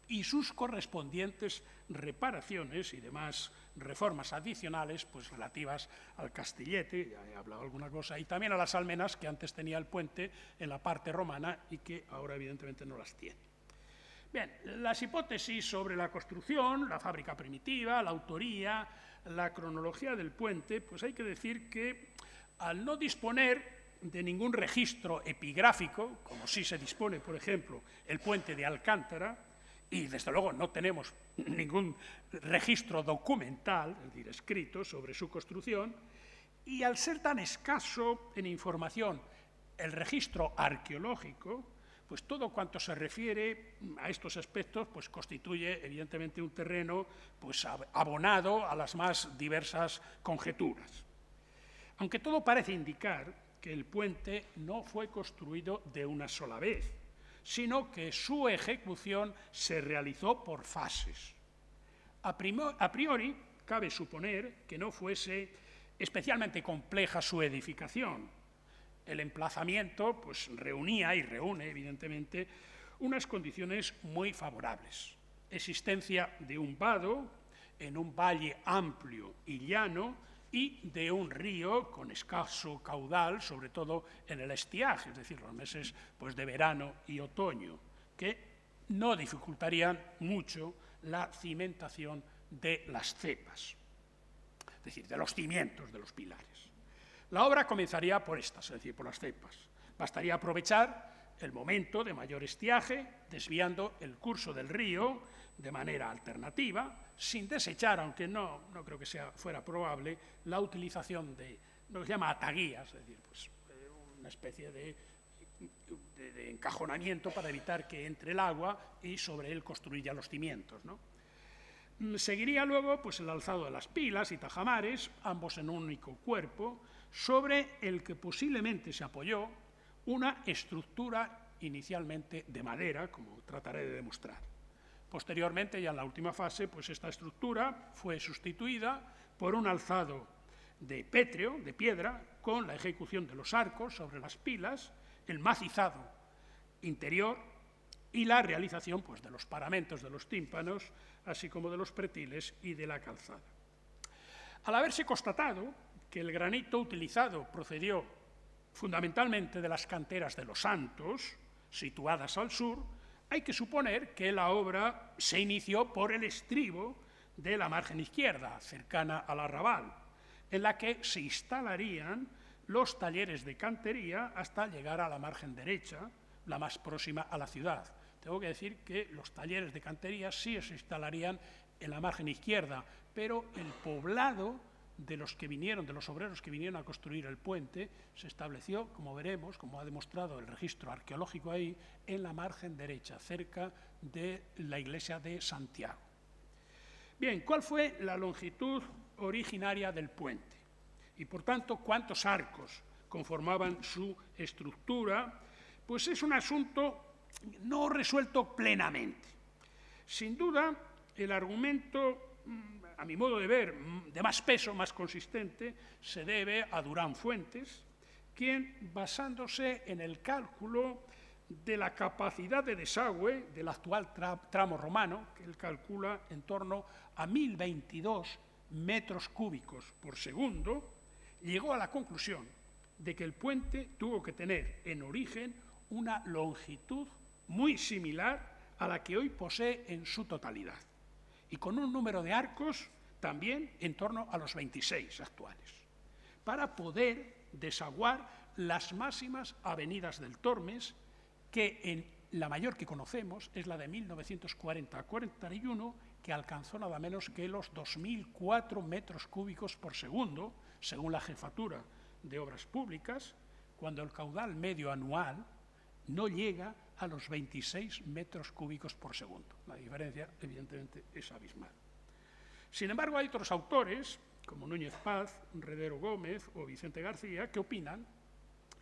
y sus correspondientes reparaciones y demás reformas adicionales pues relativas al castillete, ya he hablado alguna cosa, y también a las almenas que antes tenía el puente en la parte romana y que ahora evidentemente no las tiene. Bien, las hipótesis sobre la construcción, la fábrica primitiva, la autoría, la cronología del puente, pues hay que decir que al no disponer de ningún registro epigráfico, como sí se dispone, por ejemplo, el puente de Alcántara, y desde luego no tenemos ningún registro documental, es decir, escrito sobre su construcción, y al ser tan escaso en información el registro arqueológico, pues todo cuanto se refiere a estos aspectos pues constituye evidentemente un terreno pues abonado a las más diversas conjeturas. Aunque todo parece indicar que el puente no fue construido de una sola vez, sino que su ejecución se realizó por fases. A priori, cabe suponer que no fuese especialmente compleja su edificación. El emplazamiento pues, reunía y reúne, evidentemente, unas condiciones muy favorables. Existencia de un vado en un valle amplio y llano y de un río con escaso caudal, sobre todo en el estiaje, es decir, los meses pues, de verano y otoño, que no dificultarían mucho la cimentación de las cepas. Es decir, de los cimientos de los pilares. La obra comenzaría por estas, es decir, por las cepas. Bastaría aprovechar el momento de mayor estiaje, desviando el curso del río de manera alternativa, sin desechar, aunque no creo que fuera probable, la utilización de lo que se llama ataguías, es decir, pues, una especie de encajonamiento para evitar que entre el agua y sobre él construir ya los cimientos, ¿no? Seguiría luego pues, el alzado de las pilas y tajamares, ambos en un único cuerpo, sobre el que posiblemente se apoyó una estructura inicialmente de madera, como trataré de demostrar. Posteriormente, ya en la última fase, pues esta estructura fue sustituida por un alzado de pétreo, de piedra, con la ejecución de los arcos sobre las pilas, el macizado interior y la realización pues, de los paramentos de los tímpanos, así como de los pretiles y de la calzada. Al haberse constatado que el granito utilizado procedió fundamentalmente de las canteras de Los Santos, situadas al sur, hay que suponer que la obra se inició por el estribo de la margen izquierda, cercana al arrabal, en la que se instalarían los talleres de cantería hasta llegar a la margen derecha, la más próxima a la ciudad. Tengo que decir que los talleres de cantería sí se instalarían en la margen izquierda, pero el poblado de los obreros que vinieron a construir el puente, se estableció, como veremos, como ha demostrado el registro arqueológico ahí, en la margen derecha, cerca de la iglesia de Santiago. Bien, ¿cuál fue la longitud originaria del puente? Y, por tanto, ¿cuántos arcos conformaban su estructura? Pues es un asunto no resuelto plenamente. Sin duda, el argumento, a mi modo de ver, de más peso, más consistente, se debe a Durán Fuentes, quien, basándose en el cálculo de la capacidad de desagüe del actual tramo romano, que él calcula en torno a 1022 metros cúbicos por segundo, llegó a la conclusión de que el puente tuvo que tener en origen una longitud muy similar a la que hoy posee en su totalidad, y con un número de arcos también en torno a los 26 actuales, para poder desaguar las máximas avenidas del Tormes, que en la mayor que conocemos es la de 1940-41, que alcanzó nada menos que los 2004 metros cúbicos por segundo, según la Jefatura de Obras Públicas, cuando el caudal medio anual no llega a los 26 metros cúbicos por segundo. La diferencia, evidentemente, es abismal. Sin embargo, hay otros autores, como Núñez Paz, Redero Gómez o Vicente García, que opinan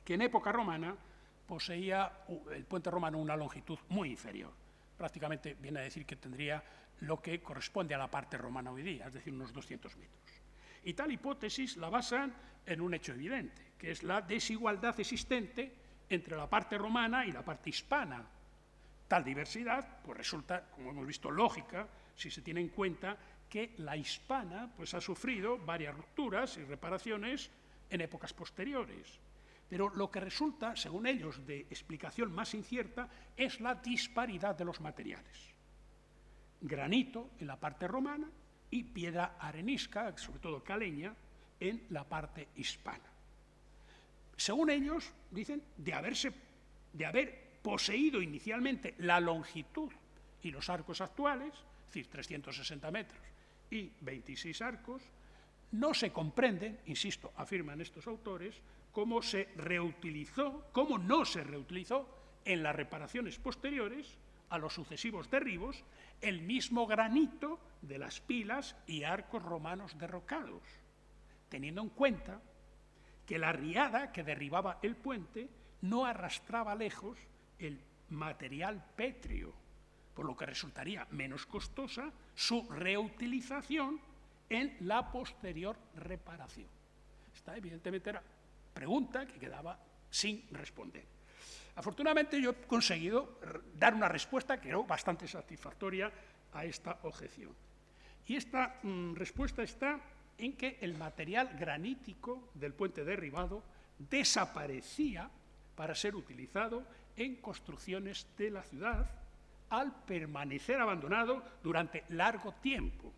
que en época romana poseía el puente romano una longitud muy inferior. Prácticamente viene a decir que tendría lo que corresponde a la parte romana hoy día, es decir, unos 200 metros. Y tal hipótesis la basan en un hecho evidente, que es la desigualdad existente entre la parte romana y la parte hispana. Tal diversidad pues resulta, como hemos visto, lógica si se tiene en cuenta que la hispana pues, ha sufrido varias rupturas y reparaciones en épocas posteriores. Pero lo que resulta, según ellos, de explicación más incierta es la disparidad de los materiales. Granito en la parte romana y piedra arenisca, sobre todo caleña, en la parte hispana. Según ellos, dicen, de haber poseído inicialmente la longitud y los arcos actuales, es decir, 360 metros y 26 arcos, no se comprenden, insisto, afirman estos autores, cómo no se reutilizó en las reparaciones posteriores a los sucesivos derribos el mismo granito de las pilas y arcos romanos derrocados, teniendo en cuenta que la riada que derribaba el puente no arrastraba lejos el material pétreo, por lo que resultaría menos costosa su reutilización en la posterior reparación. Esta, evidentemente, era pregunta que quedaba sin responder. Afortunadamente, yo he conseguido dar una respuesta que creo bastante satisfactoria a esta objeción. Y esta respuesta está en que el material granítico del puente derribado desaparecía para ser utilizado en construcciones de la ciudad al permanecer abandonado durante largo tiempo,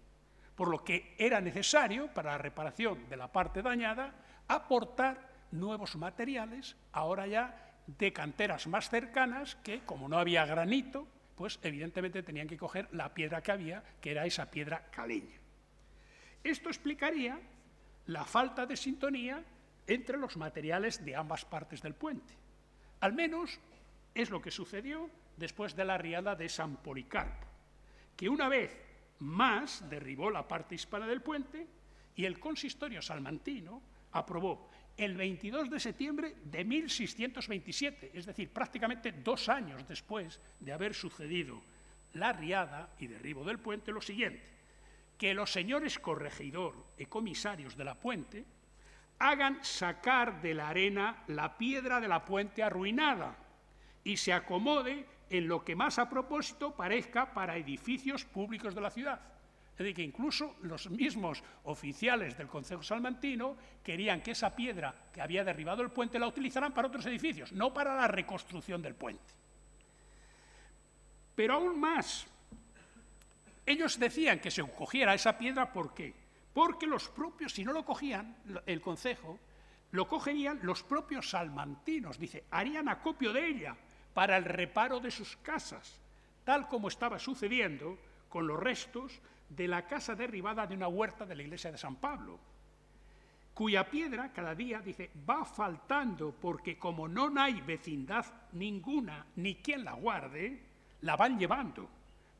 por lo que era necesario, para la reparación de la parte dañada, aportar nuevos materiales, ahora ya de canteras más cercanas, que como no había granito, pues evidentemente tenían que coger la piedra que había, que era esa piedra caleña. Esto explicaría la falta de sintonía entre los materiales de ambas partes del puente. Al menos es lo que sucedió después de la riada de San Policarpo, que una vez más derribó la parte hispana del puente y el consistorio salmantino aprobó el 22 de septiembre de 1627, es decir, prácticamente 2 años después de haber sucedido la riada y derribo del puente, lo siguiente: que los señores corregidor y comisarios de la puente hagan sacar de la arena la piedra de la puente arruinada y se acomode en lo que más a propósito parezca para edificios públicos de la ciudad. Es decir, que incluso los mismos oficiales del concejo salmantino querían que esa piedra que había derribado el puente la utilizaran para otros edificios, no para la reconstrucción del puente. Pero aún más, ellos decían que se cogiera esa piedra, ¿por qué? Porque los propios, si no lo cogían el concejo, lo cogerían los propios salmantinos, dice, harían acopio de ella para el reparo de sus casas, tal como estaba sucediendo con los restos de la casa derribada de una huerta de la iglesia de San Pablo, cuya piedra cada día, dice, va faltando porque como no hay vecindad ninguna ni quien la guarde, la van llevando,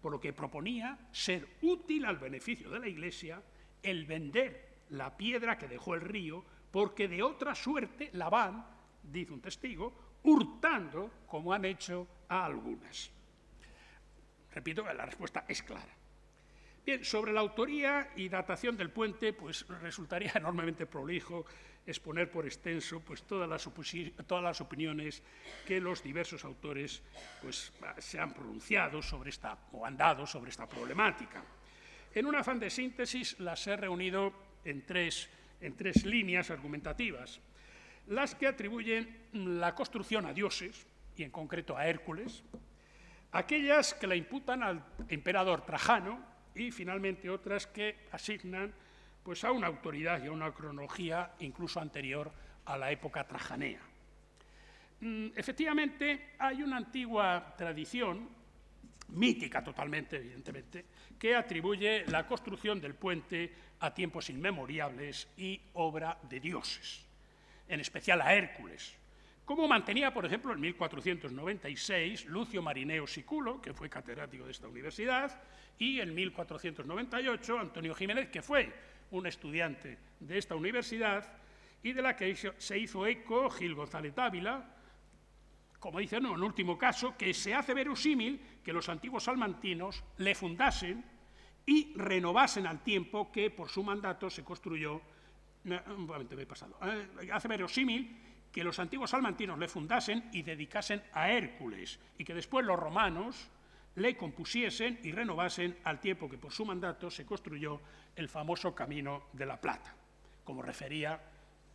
por lo que proponía ser útil al beneficio de la iglesia el vender la piedra que dejó el río, porque de otra suerte la van, dice un testigo, hurtando como han hecho a algunas. Repito, la respuesta es clara. Bien, sobre la autoría y datación del puente, pues resultaría enormemente prolijo exponer por extenso pues, todas las opiniones que los diversos autores pues, se han pronunciado sobre esta, o han dado sobre esta problemática. En un afán de síntesis las he reunido en tres líneas argumentativas, las que atribuyen la construcción a dioses, y en concreto a Hércules, aquellas que la imputan al emperador Trajano, y finalmente otras que asignan pues, a una autoridad y a una cronología incluso anterior a la época trajanea. Efectivamente, hay una antigua tradición, mítica totalmente, evidentemente, que atribuye la construcción del puente a tiempos inmemoriales y obra de dioses, en especial a Hércules, como mantenía, por ejemplo, en 1496 Lucio Marineo Siculo, que fue catedrático de esta universidad, y en 1498 Antonio Jiménez, que fue un estudiante de esta universidad y de la que se hizo eco Gil González Dávila, como dice, no, en último caso, que se hace verosímil que los antiguos salmantinos le fundasen y renovasen al tiempo que por su mandato se construyó. Un momento, me he pasado. Hace verosímil que los antiguos salmantinos le fundasen y dedicasen a Hércules, y que después los romanos le compusiesen y renovasen al tiempo que por su mandato se construyó el famoso Camino de la Plata, como refería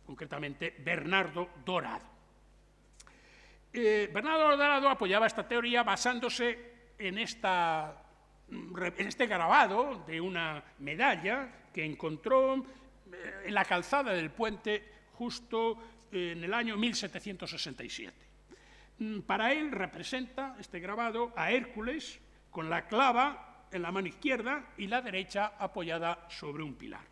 concretamente Bernardo Dorado. Bernardo Dorado apoyaba esta teoría basándose en este grabado de una medalla que encontró en la calzada del puente justo en el año 1767. Para él representa este grabado a Hércules con la clava en la mano izquierda y la derecha apoyada sobre un pilar.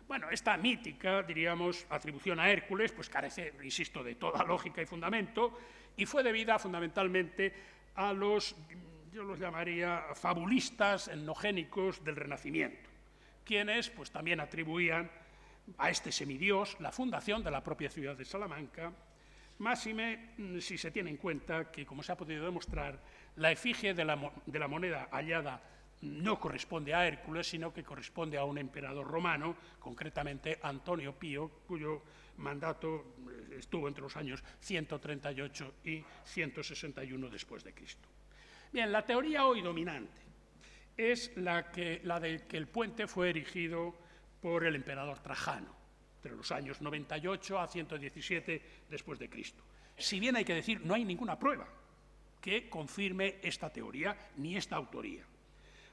Bueno, esta mítica, diríamos, atribución a Hércules, pues carece, insisto, de toda lógica y fundamento, y fue debida fundamentalmente a los, yo los llamaría, fabulistas etnogénicos del Renacimiento, quienes pues también atribuían a este semidios la fundación de la propia ciudad de Salamanca, máxime si se tiene en cuenta que, como se ha podido demostrar, la efigie de la moneda hallada no corresponde a Hércules, sino que corresponde a un emperador romano, concretamente Antonio Pío, cuyo mandato estuvo entre los años 138 y 161 después de Cristo. Bien, la teoría hoy dominante es la de que el puente fue erigido por el emperador Trajano, entre los años 98 a 117 después de Cristo. Si bien hay que decir, no hay ninguna prueba que confirme esta teoría ni esta autoría.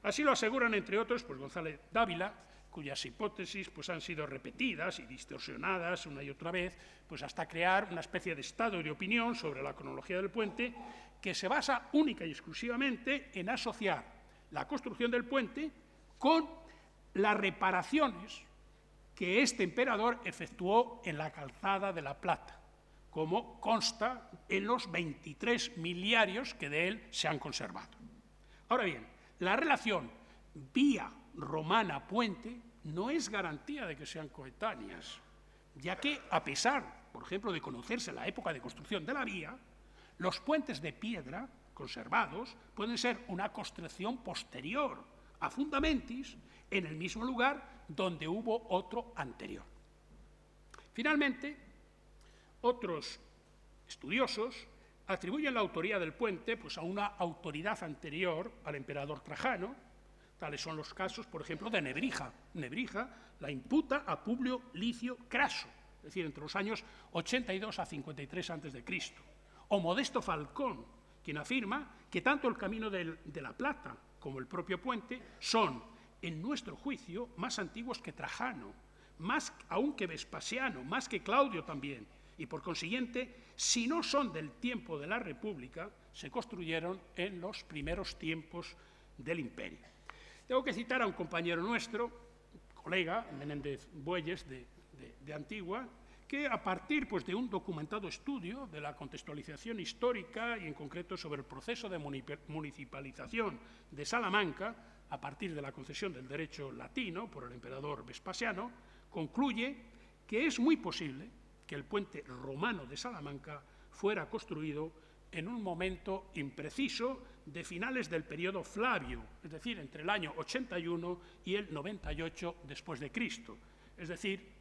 Así lo aseguran, entre otros, pues González Dávila, cuyas hipótesis pues, han sido repetidas y distorsionadas una y otra vez, pues hasta crear una especie de estado de opinión sobre la cronología del puente que se basa única y exclusivamente en asociar la construcción del puente con las reparaciones que este emperador efectuó en la calzada de la Plata, como consta en los 23 miliarios que de él se han conservado. Ahora bien, la relación vía romana-puente no es garantía de que sean coetáneas, ya que, a pesar, por ejemplo, de conocerse la época de construcción de la vía, los puentes de piedra conservados pueden ser una construcción posterior a Fundamentis en el mismo lugar donde hubo otro anterior. Finalmente, otros estudiosos atribuyen la autoría del puente pues, a una autoridad anterior al emperador Trajano. Tales son los casos, por ejemplo, de Nebrija. Nebrija la imputa a Publio Licio Craso, es decir, entre los años 82 a 53 a.C. O Modesto Falcón, quien afirma que tanto el Camino de la Plata como el propio puente son, en nuestro juicio, más antiguos que Trajano, más aún que Vespasiano, más que Claudio también, y por consiguiente, si no son del tiempo de la República, se construyeron en los primeros tiempos del Imperio. Tengo que citar a un compañero nuestro, colega, Menéndez Bueyes, de Antigua, que a partir pues, de un documentado estudio de la contextualización histórica y en concreto sobre el proceso de municipalización de Salamanca, a partir de la concesión del derecho latino por el emperador Vespasiano, concluye que es muy posible que el puente romano de Salamanca fuera construido en un momento impreciso de finales del periodo Flavio, es decir, entre el año 81 y el 98 después de Cristo, es decir,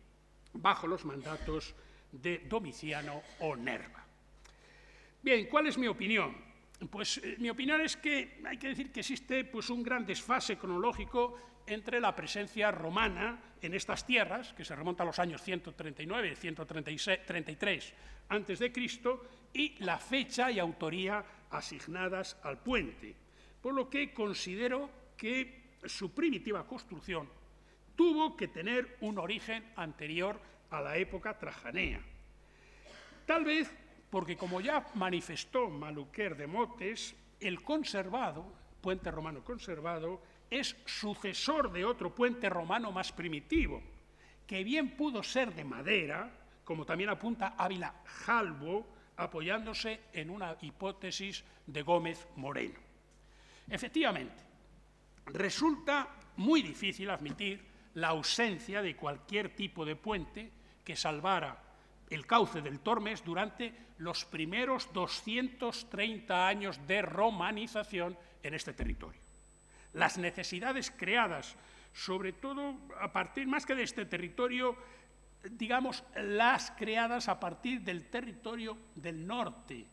bajo los mandatos de Domiciano o Nerva. Bien, ¿cuál es mi opinión? Pues mi opinión es que hay que decir que existe pues, un gran desfase cronológico entre la presencia romana en estas tierras, que se remonta a los años 139 y 133 a.C., y la fecha y autoría asignadas al puente, por lo que considero que su primitiva construcción tuvo que tener un origen anterior a la época trajanea. Tal vez porque, como ya manifestó Maluquer de Motes, el conservado, puente romano conservado, es sucesor de otro puente romano más primitivo, que bien pudo ser de madera, como también apunta Ávila Jalbo, apoyándose en una hipótesis de Gómez Moreno. Efectivamente, resulta muy difícil admitir la ausencia de cualquier tipo de puente que salvara el cauce del Tormes durante los primeros 230 años de romanización en este territorio. Las necesidades creadas, sobre todo a partir, más que de este territorio, digamos, las creadas a partir del territorio del norte,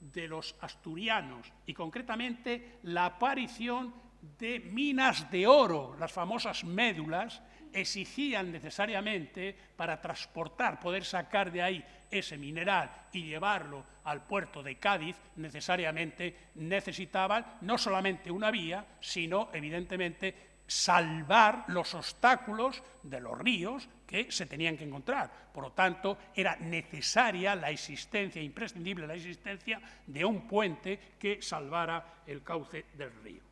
de los asturianos, y concretamente la aparición de minas de oro, las famosas médulas, exigían necesariamente, para transportar, poder sacar de ahí ese mineral y llevarlo al puerto de Cádiz, necesariamente necesitaban no solamente una vía, sino, evidentemente, salvar los obstáculos de los ríos que se tenían que encontrar. Por lo tanto, era necesaria la existencia, imprescindible la existencia de un puente que salvara el cauce del río.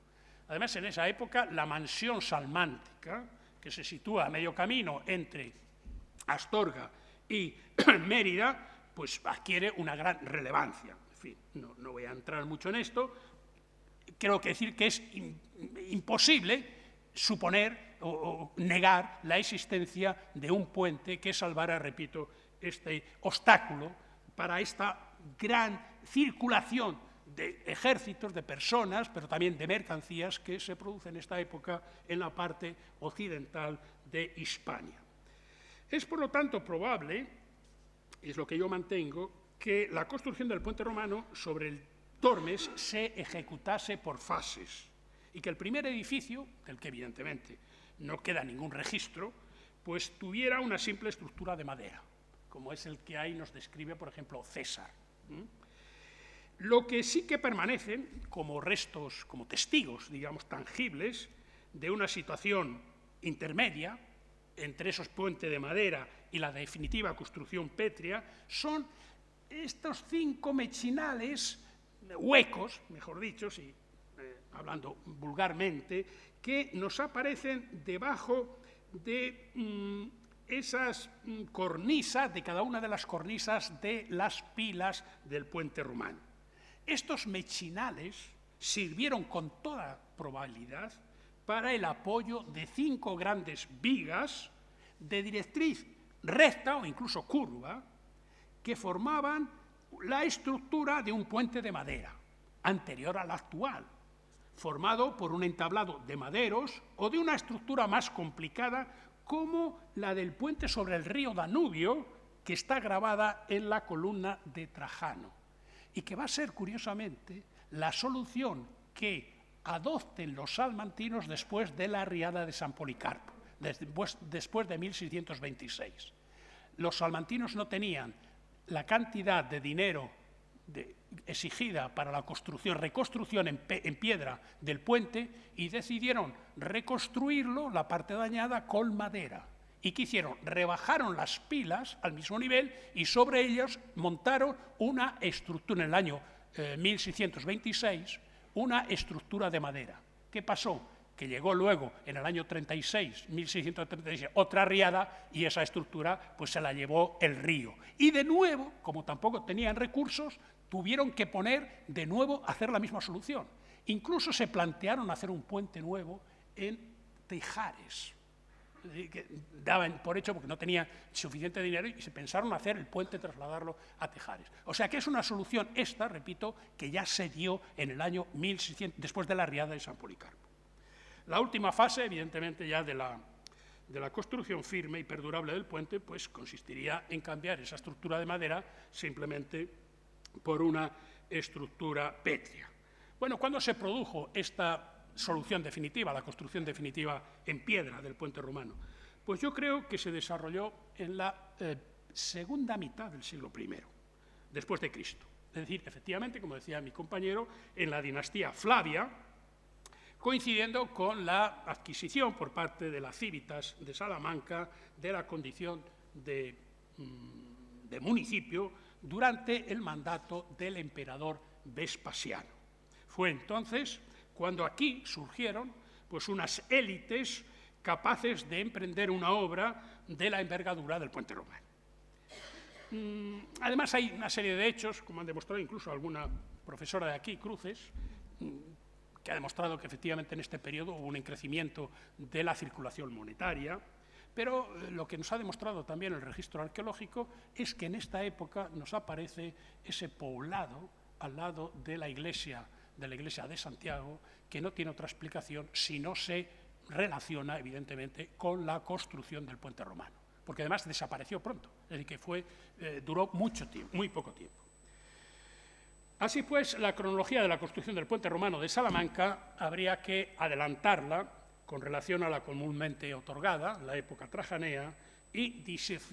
Además, en esa época, la mansión salmántica, que se sitúa a medio camino entre Astorga y Mérida, pues adquiere una gran relevancia. En fin, no voy a entrar mucho en esto. Creo que decir que es imposible suponer o negar la existencia de un puente que salvara, repito, este obstáculo para esta gran circulación de ejércitos, de personas, pero también de mercancías que se producen en esta época en la parte occidental de Hispania. Es, por lo tanto, probable, es lo que yo mantengo, que la construcción del puente romano sobre el Tormes se ejecutase por fases y que el primer edificio, del que evidentemente no queda ningún registro, pues tuviera una simple estructura de madera, como es el que ahí nos describe, por ejemplo, César. Lo que sí que permanecen como restos, como testigos, digamos, tangibles de una situación intermedia entre esos puentes de madera y la definitiva construcción pétrea son estos 5 mechinales, huecos, mejor dicho, hablando vulgarmente, que nos aparecen debajo de esas cornisas, de cada una de las cornisas de las pilas del puente romano. Estos mechinales sirvieron con toda probabilidad para el apoyo de 5 grandes vigas de directriz recta o incluso curva que formaban la estructura de un puente de madera, anterior al actual, formado por un entablado de maderos o de una estructura más complicada como la del puente sobre el río Danubio, que está grabada en la columna de Trajano, y que va a ser, curiosamente, la solución que adopten los salmantinos después de la riada de San Policarpo, después de 1626. Los salmantinos no tenían la cantidad de dinero exigida para la reconstrucción en piedra del puente y decidieron reconstruirlo, la parte dañada, con madera. ¿Y qué hicieron? Rebajaron las pilas al mismo nivel y sobre ellas montaron una estructura en el año 1626, una estructura de madera. ¿Qué pasó? Que llegó luego, en el año 36, 1636, otra riada y esa estructura pues se la llevó el río. Y de nuevo, como tampoco tenían recursos, tuvieron que poner de nuevo a hacer la misma solución. Incluso se plantearon hacer un puente nuevo en Tejares, que daban por hecho porque no tenía suficiente dinero y se pensaron hacer el puente, trasladarlo a Tejares. O sea que es una solución esta, repito, que ya se dio en el año 1600, después de la riada de San Policarpo. La última fase, evidentemente, ya de la construcción firme y perdurable del puente, pues consistiría en cambiar esa estructura de madera simplemente por una estructura pétrea. Bueno, ¿cuándo se produjo esta solución definitiva, la construcción definitiva en piedra del puente romano? Pues yo creo que se desarrolló en la segunda mitad del siglo I, después de Cristo. Es decir, efectivamente, como decía mi compañero, en la dinastía Flavia, coincidiendo con la adquisición por parte de las Cívitas de Salamanca de la condición de municipio durante el mandato del emperador Vespasiano. Fue entonces cuando aquí surgieron pues, unas élites capaces de emprender una obra de la envergadura del puente romano. Además, hay una serie de hechos, como han demostrado incluso alguna profesora de aquí, Cruces, que ha demostrado que efectivamente en este periodo hubo un crecimiento de la circulación monetaria, pero lo que nos ha demostrado también el registro arqueológico es que en esta época nos aparece ese poblado al lado de la iglesia de Santiago, que no tiene otra explicación si no se relaciona, evidentemente, con la construcción del puente romano, porque además desapareció pronto, es decir, que duró mucho tiempo, muy poco tiempo. Así pues, la cronología de la construcción del puente romano de Salamanca habría que adelantarla con relación a la comúnmente otorgada, la época trajanea, y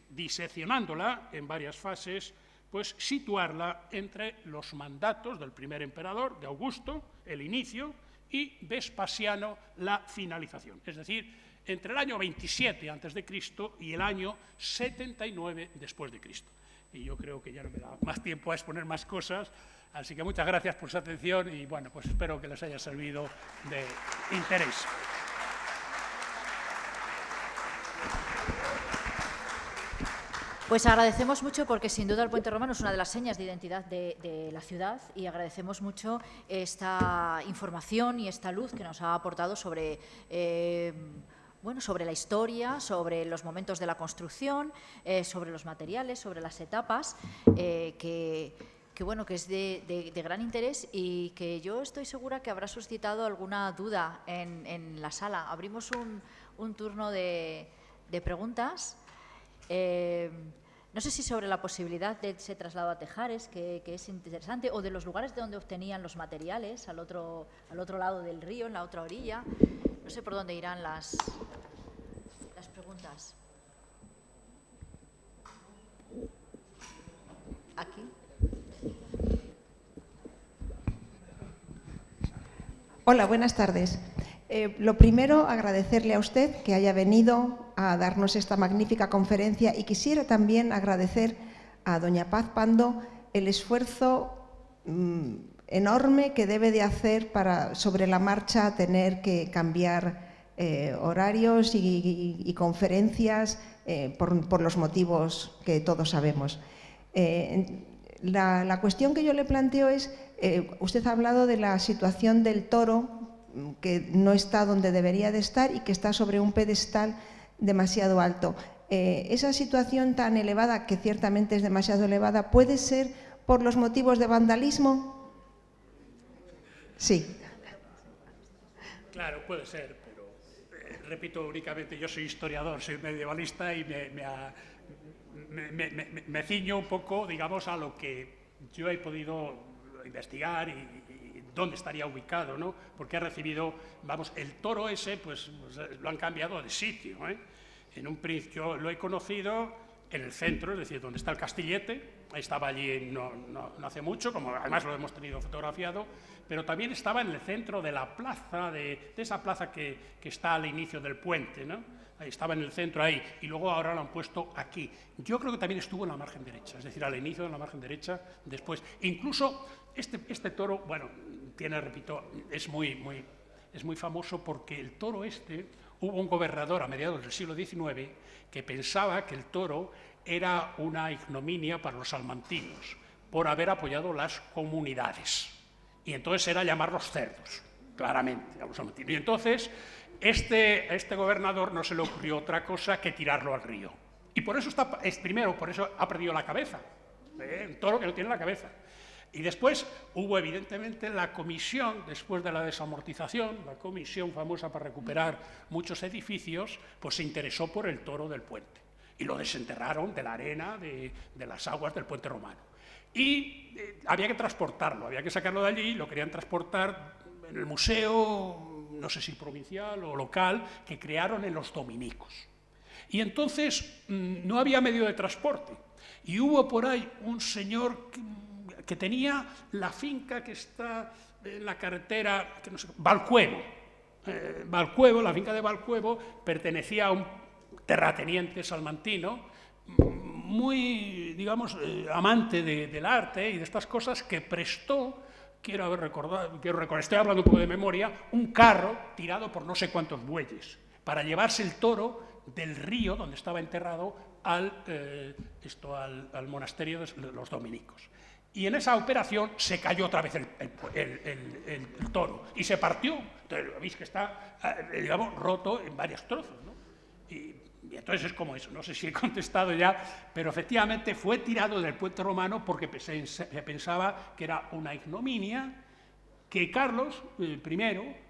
diseccionándola en varias fases, pues situarla entre los mandatos del primer emperador, de Augusto, el inicio, y Vespasiano, la finalización. Es decir, entre el año 27 a.C. y el año 79 después de Cristo. Y yo creo que ya no me da más tiempo a exponer más cosas, así que muchas gracias por su atención y bueno, pues espero que les haya servido de interés. Pues agradecemos mucho porque sin duda el puente romano es una de las señas de identidad de la ciudad y agradecemos mucho esta información y esta luz que nos ha aportado sobre, sobre la historia, sobre los momentos de la construcción, sobre los materiales, sobre las etapas, que es de gran interés y que yo estoy segura que habrá suscitado alguna duda en la sala. Abrimos un turno de preguntas. No sé si sobre la posibilidad de ese traslado a Tejares, que es interesante, o de los lugares de donde obtenían los materiales, al otro lado del río, en la otra orilla. No sé por dónde irán las preguntas. Aquí. Hola, buenas tardes. Lo primero, agradecerle a usted que haya venido a darnos esta magnífica conferencia y quisiera también agradecer a doña Paz Pando el esfuerzo enorme que debe de hacer para sobre la marcha tener que cambiar horarios y conferencias por los motivos que todos sabemos. La cuestión que yo le planteo es, usted ha hablado de la situación del toro, que no está donde debería de estar y que está sobre un pedestal demasiado alto. Esa situación tan elevada, que ciertamente es demasiado elevada, ¿puede ser por los motivos de vandalismo? Sí. Claro, puede ser, pero repito únicamente, yo soy historiador, soy medievalista y me ciño un poco, digamos, a lo que yo he podido investigar y dónde estaría ubicado, ¿no? Porque ha recibido, vamos, el toro ese, pues lo han cambiado de sitio, ¿eh? En un principio lo he conocido en el centro, es decir, donde está el Castillete, estaba allí no hace mucho, como además lo hemos tenido fotografiado, pero también estaba en el centro de la plaza, de esa plaza que está al inicio del puente, ¿no? Ahí estaba en el centro ahí, y luego ahora lo han puesto aquí. Yo creo que también estuvo en la margen derecha, es decir, al inicio de la margen derecha, después. Incluso este toro, bueno, tiene, repito, es muy famoso porque el toro hubo un gobernador a mediados del siglo XIX que pensaba que el toro era una ignominia para los salmantinos por haber apoyado las comunidades. Y entonces era llamarlos cerdos, claramente, a los salmantinos. Y entonces este gobernador no se le ocurrió otra cosa que tirarlo al río. Y por eso primero, por eso ha perdido la cabeza. Un toro que no tiene la cabeza. Y después hubo, evidentemente, la comisión, después de la desamortización, la comisión famosa para recuperar muchos edificios, pues se interesó por el toro del puente. Y lo desenterraron de la arena, de las aguas del puente romano. Y había que transportarlo, había que sacarlo de allí, lo querían transportar en el museo, no sé si provincial o local, que crearon en los dominicos. Y entonces no había medio de transporte. Y hubo por ahí un señor que tenía la finca que está en la carretera, que no sé, Valcuevo. Valcuevo, la finca de Valcuevo, pertenecía a un terrateniente salmantino, muy, digamos, amante del arte y de estas cosas, que prestó, quiero recordar, estoy hablando un poco de memoria, un carro tirado por no sé cuántos bueyes, para llevarse el toro del río donde estaba enterrado al monasterio de los dominicos. Y en esa operación se cayó otra vez el toro y se partió. Entonces, veis que está, digamos, roto en varios trozos, ¿no? Y entonces es como eso. No sé si he contestado ya, pero efectivamente fue tirado del puente romano porque se pensaba que era una ignominia que Carlos I,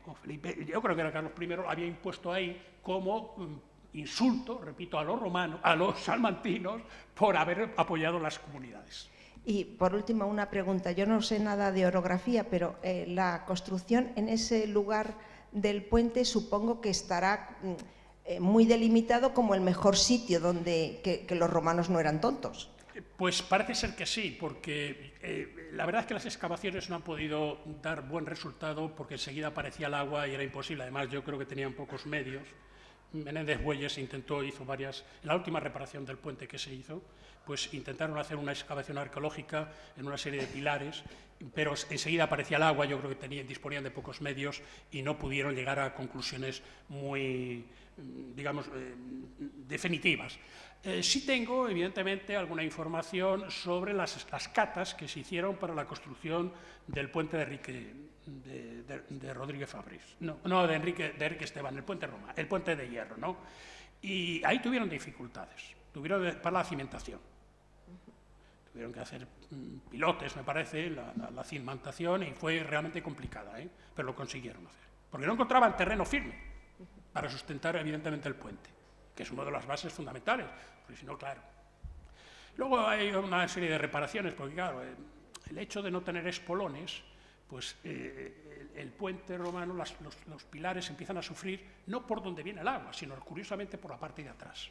o Felipe, yo creo que era Carlos I, había impuesto ahí como insulto, repito, a los romanos, a los salmantinos, por haber apoyado las comunidades. Y, por último, una pregunta. Yo no sé nada de orografía, pero la construcción en ese lugar del puente supongo que estará muy delimitado como el mejor sitio donde que los romanos no eran tontos. Pues parece ser que sí, porque la verdad es que las excavaciones no han podido dar buen resultado porque enseguida aparecía el agua y era imposible. Además, yo creo que tenían pocos medios. Menéndez Bueyes hizo varias, en la última reparación del puente que se hizo, pues intentaron hacer una excavación arqueológica en una serie de pilares, pero enseguida aparecía el agua, yo creo que disponían de pocos medios y no pudieron llegar a conclusiones muy, digamos, definitivas. Sí tengo, evidentemente, alguna información sobre las catas que se hicieron para la construcción del puente de Rodríguez Fabris. No, de Enrique Esteban, el puente de hierro, ¿no? Y ahí tuvieron dificultades, para la cimentación. Tuvieron que hacer pilotes, me parece, la cimentación, y fue realmente complicada, pero lo consiguieron hacer. Porque no encontraban terreno firme para sustentar, evidentemente, el puente, que es una de las bases fundamentales, porque si no, claro. Luego hay una serie de reparaciones, porque claro, el hecho de no tener espolones, pues el puente romano, los pilares empiezan a sufrir no por donde viene el agua, sino curiosamente por la parte de atrás,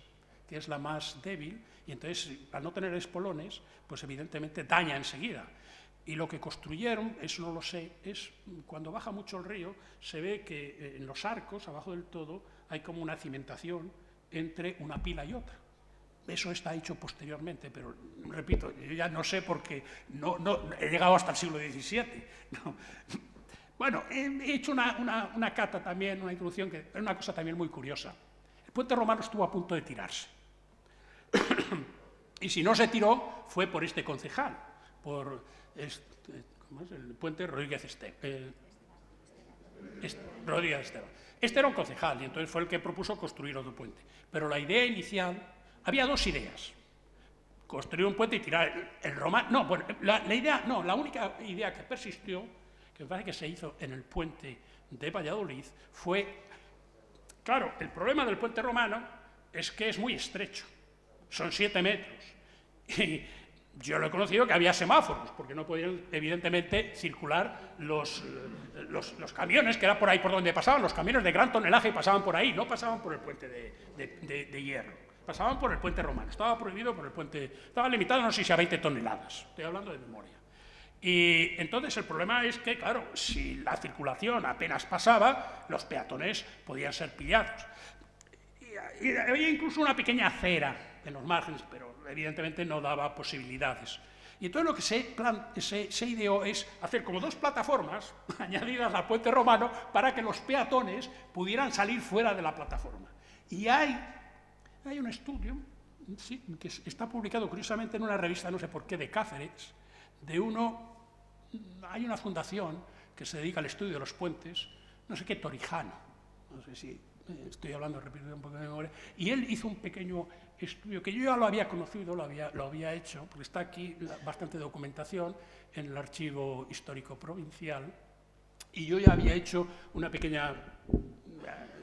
que es la más débil, y entonces al no tener espolones, pues evidentemente daña enseguida. Y lo que construyeron, eso no lo sé, es cuando baja mucho el río, se ve que en los arcos, abajo del todo, hay como una cimentación entre una pila y otra. Eso está hecho posteriormente, pero, repito, yo ya no sé porque no he llegado hasta el siglo XVII. No. Bueno, he hecho una cata también, una introducción, que es una cosa también muy curiosa. El puente romano estuvo a punto de tirarse. Y si no se tiró, fue por este concejal, por ¿cómo es? El puente Rodríguez Esteban. Este era un concejal y entonces fue el que propuso construir otro puente. Pero la idea inicial, había dos ideas. Construir un puente y tirar el romano. No, bueno, la única idea que persistió, que me parece que se hizo en el puente de Valladolid, fue, claro, el problema del puente romano es que es muy estrecho, son 7 metros. Y yo lo he conocido que había semáforos, porque no podían, evidentemente, circular los camiones, que era por ahí por donde pasaban, los camiones de gran tonelaje pasaban por ahí, no pasaban por el puente de hierro, pasaban por el puente romano, estaba prohibido por el puente, estaba limitado, no sé si a 20 toneladas, estoy hablando de memoria. Y entonces el problema es que, claro, si la circulación apenas pasaba, los peatones podían ser pillados. Y había incluso una pequeña acera en los márgenes, pero evidentemente no daba posibilidades. Y entonces lo que se ideó es hacer como 2 plataformas añadidas al puente romano para que los peatones pudieran salir fuera de la plataforma. Y hay un estudio, sí, que está publicado curiosamente en una revista, no sé por qué, de Cáceres, hay una fundación que se dedica al estudio de los puentes, no sé qué, Torijano, no sé si estoy hablando, repito un poco de memoria, y él hizo un pequeño estudio que yo ya lo había conocido, lo había hecho, porque está aquí bastante documentación en el Archivo Histórico Provincial, y yo ya había hecho una pequeña,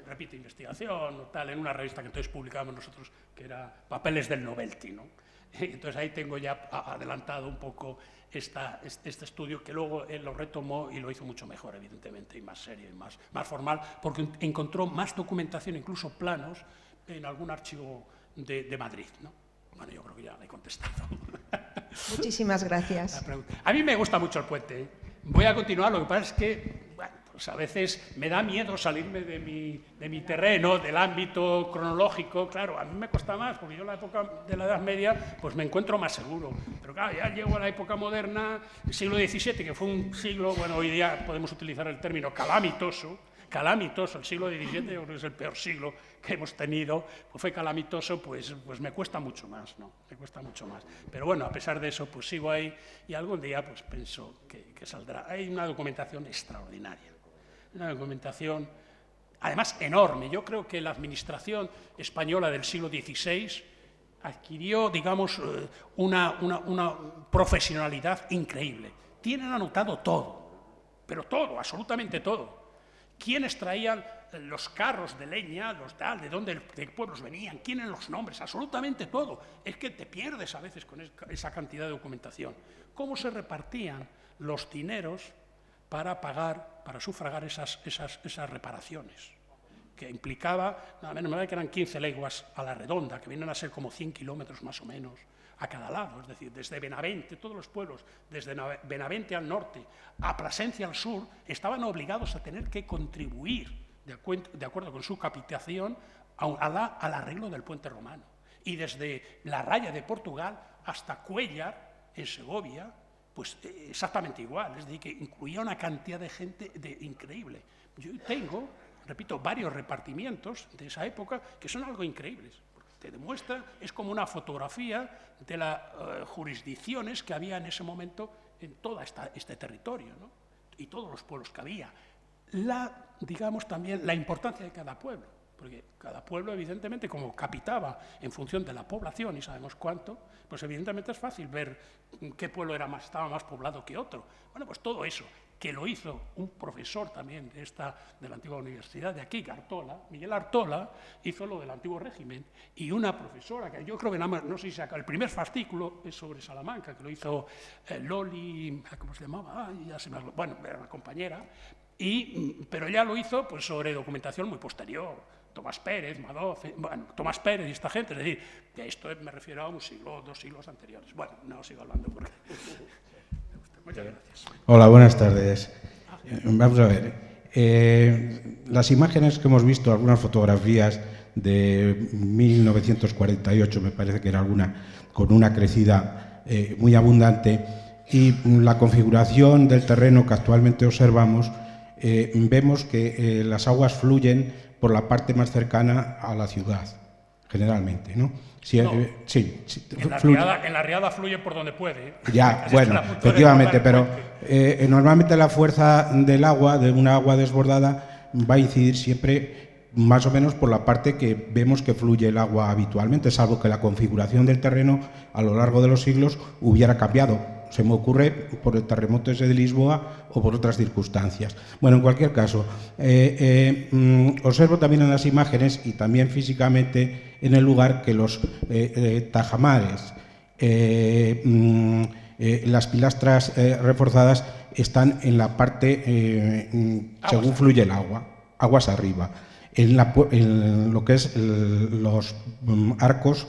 repito, investigación o tal, en una revista que entonces publicábamos nosotros, que era Papeles del Novelty, ¿no? Entonces ahí tengo ya adelantado un poco este estudio, que luego él lo retomó y lo hizo mucho mejor, evidentemente, y más serio y más formal, porque encontró más documentación, incluso planos, en algún archivo de Madrid, ¿no? Bueno, yo creo que ya le he contestado. Muchísimas gracias. A mí me gusta mucho el puente, ¿eh? Voy a continuar, lo que pasa es que, bueno, pues a veces me da miedo salirme de mi terreno, del ámbito cronológico. Claro, a mí me cuesta más, porque yo en la época de la Edad Media pues me encuentro más seguro. Pero claro, ya llego a la época moderna, el siglo XVII, que fue un siglo, bueno, hoy día podemos utilizar el término calamitoso, el siglo XVII, yo creo que es el peor siglo que hemos tenido, pues fue calamitoso, pues me cuesta mucho más, ¿no? Me cuesta mucho más. Pero bueno, a pesar de eso, pues sigo ahí y algún día pues pienso que saldrá. Hay una documentación extraordinaria, una documentación además enorme. Yo creo que la administración española del siglo XVI adquirió, digamos, una profesionalidad increíble. Tienen anotado todo, pero todo, absolutamente todo. ¿Quiénes traían los carros de leña, de dónde pueblos venían? ¿Quiénes los nombres? Absolutamente todo. Es que te pierdes a veces con esa cantidad de documentación. ¿Cómo se repartían los dineros para sufragar esas reparaciones? Que implicaba, nada menos que eran 15 leguas a la redonda, que vienen a ser como 100 kilómetros más o menos a cada lado, es decir, desde Benavente, todos los pueblos, desde Benavente al norte a Plasencia al sur, estaban obligados a tener que contribuir, de acuerdo con su capitación, al arreglo del puente romano. Y desde la raya de Portugal hasta Cuéllar, en Segovia, pues exactamente igual, es decir, que incluía una cantidad de gente increíble. Yo tengo, repito, varios repartimientos de esa época que son algo increíbles. Te demuestra, es como una fotografía de las jurisdicciones que había en ese momento en todo este territorio, ¿no? Y todos los pueblos que había. Digamos también la importancia de cada pueblo, porque cada pueblo evidentemente como capitaba en función de la población, y sabemos cuánto, pues evidentemente es fácil ver qué pueblo estaba más poblado que otro. Bueno, pues todo eso, que lo hizo un profesor también de la antigua universidad de aquí, Miguel Artola, hizo lo del antiguo régimen, y una profesora, que yo creo que nada más, no sé si el primer fascículo es sobre Salamanca, que lo hizo Loli, ¿cómo se llamaba? Bueno, era una compañera, pero ella lo hizo pues, sobre documentación muy posterior, Tomás Pérez, Madoz, Tomás Pérez y esta gente, es decir, que esto me refiero a un siglo, 2 siglos anteriores. Bueno, no sigo hablando porque... Muchas gracias. Hola, buenas tardes. Vamos a ver. Las imágenes que hemos visto, algunas fotografías de 1948, me parece que era alguna, con una crecida muy abundante, y la configuración del terreno que actualmente observamos, vemos que las aguas fluyen por la parte más cercana a la ciudad, generalmente, ¿no? Sí, No. Sí, En la riada fluye por donde puede. ya, Casi bueno, está a punto de efectivamente, desbordar pero el puente. normalmente la fuerza del agua, de una agua desbordada, va a incidir siempre más o menos por la parte que vemos que fluye el agua habitualmente, salvo que la configuración del terreno a lo largo de los siglos hubiera cambiado. Se me ocurre por el terremoto ese de Lisboa o por otras circunstancias. Bueno, en cualquier caso, observo también en las imágenes y también físicamente en el lugar que los tajamares, las pilastras reforzadas están en la parte según fluye el agua, aguas arriba, en lo que es los arcos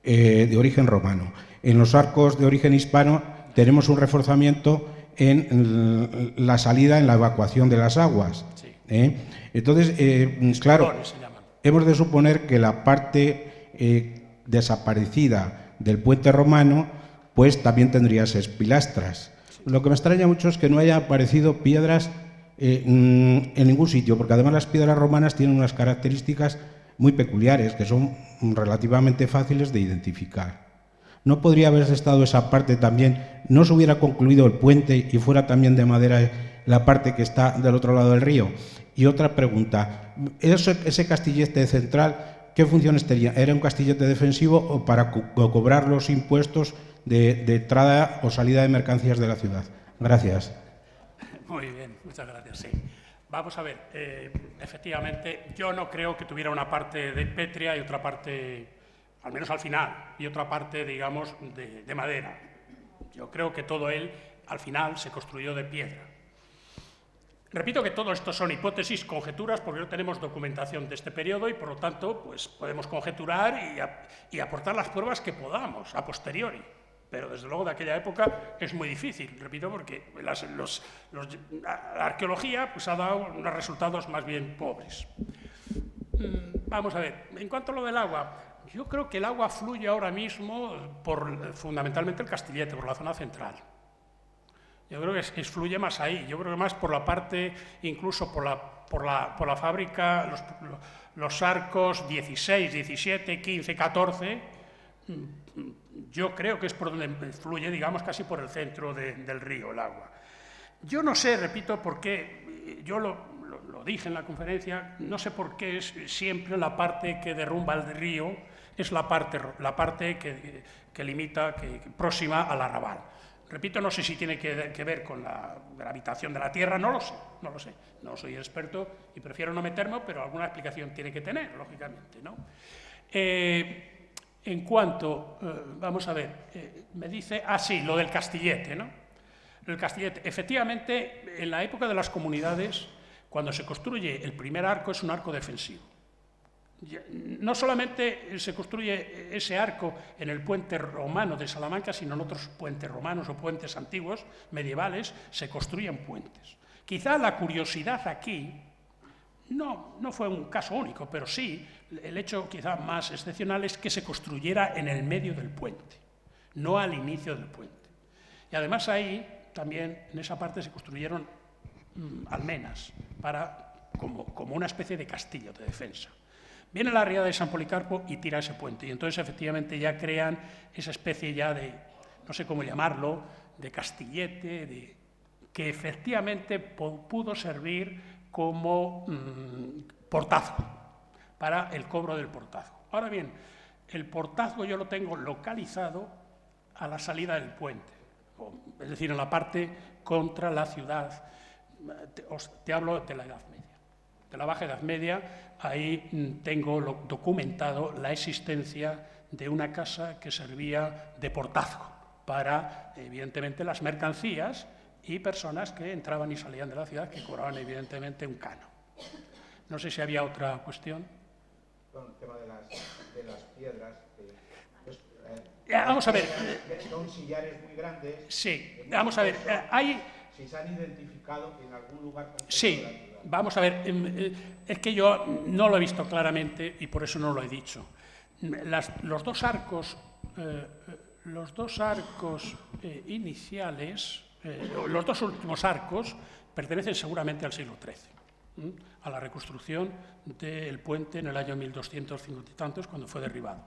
de origen romano. En los arcos de origen hispano tenemos un reforzamiento en la salida, en la evacuación de las aguas. Sí. Entonces, claro, Se llaman. hemos de suponer que la parte desaparecida del puente romano, pues también tendría esas pilastras. Lo que me extraña mucho es que no haya aparecido piedras en ningún sitio, porque además las piedras romanas tienen unas características muy peculiares, que son relativamente fáciles de identificar. ¿No podría haber estado esa parte también, no se hubiera concluido el puente y fuera también de madera la parte que está del otro lado del río? Y otra pregunta, ese castillete central, ¿qué funciones tenía? ¿Era un castillete defensivo o para cobrar los impuestos de entrada o salida de mercancías de la ciudad? Gracias. Muy bien, muchas gracias. Sí. Vamos a ver, efectivamente, yo no creo que tuviera una parte de pétrea y otra parte, al menos al final, y otra parte, digamos, de madera. Yo creo que todo él, al final, se construyó de piedra. Repito que todo esto son hipótesis, conjeturas, porque no tenemos documentación de este periodo y, por lo tanto, pues podemos conjeturar y aportar las pruebas que podamos a posteriori. Pero, desde luego, de aquella época es muy difícil, repito, porque la arqueología pues, ha dado unos resultados más bien pobres. Vamos a ver, en cuanto a lo del agua, yo creo que el agua fluye ahora mismo por fundamentalmente el Castillete, por la zona central. Yo creo que fluye más ahí, yo creo que más por la parte, incluso por la fábrica, los arcos 16, 17, 15, 14, yo creo que es por donde fluye, digamos, casi por el centro del río el agua. Yo no sé, repito, por qué, yo lo dije en la conferencia, no sé por qué es siempre la parte que derrumba el río, es la parte que limita, próxima al arrabal. Repito, no sé si tiene que ver con la gravitación de la Tierra, no lo sé, no soy experto y prefiero no meterme, pero alguna explicación tiene que tener, lógicamente, ¿no? En cuanto, vamos a ver, me dice, sí, lo del Castillete, ¿no? El Castillete, efectivamente, en la época de las comunidades, cuando se construye el primer arco, es un arco defensivo. No solamente se construye ese arco en el puente romano de Salamanca, sino en otros puentes romanos o puentes antiguos, medievales, se construyen puentes. Quizá la curiosidad aquí no fue un caso único, pero sí, el hecho quizá más excepcional es que se construyera en el medio del puente, no al inicio del puente. Y además ahí, también en esa parte se construyeron almenas, como una especie de castillo de defensa. Viene la riada de San Policarpo y tira ese puente, y entonces efectivamente ya crean esa especie ya de, no sé cómo llamarlo, de castillete, que efectivamente pudo servir como portazgo, para el cobro del portazgo. Ahora bien, el portazgo yo lo tengo localizado a la salida del puente, es decir, en la parte contra la ciudad. Te hablo de la Edad Media. De la Baja Edad Media, ahí tengo documentado la existencia de una casa que servía de portazgo para, evidentemente, las mercancías y personas que entraban y salían de la ciudad, que cobraban, evidentemente, un canon. No sé si había otra cuestión. Con el tema de las piedras. Vamos a ver. Son sillares muy grandes. Sí, vamos a ver. Hay... Si se han identificado en algún lugar concreto. Sí, vamos a ver. Es que yo no lo he visto claramente y por eso no lo he dicho. Los dos arcos iniciales, los dos últimos arcos, pertenecen seguramente al siglo XIII, a la reconstrucción del puente en el año 1250 y tantos, cuando fue derribado.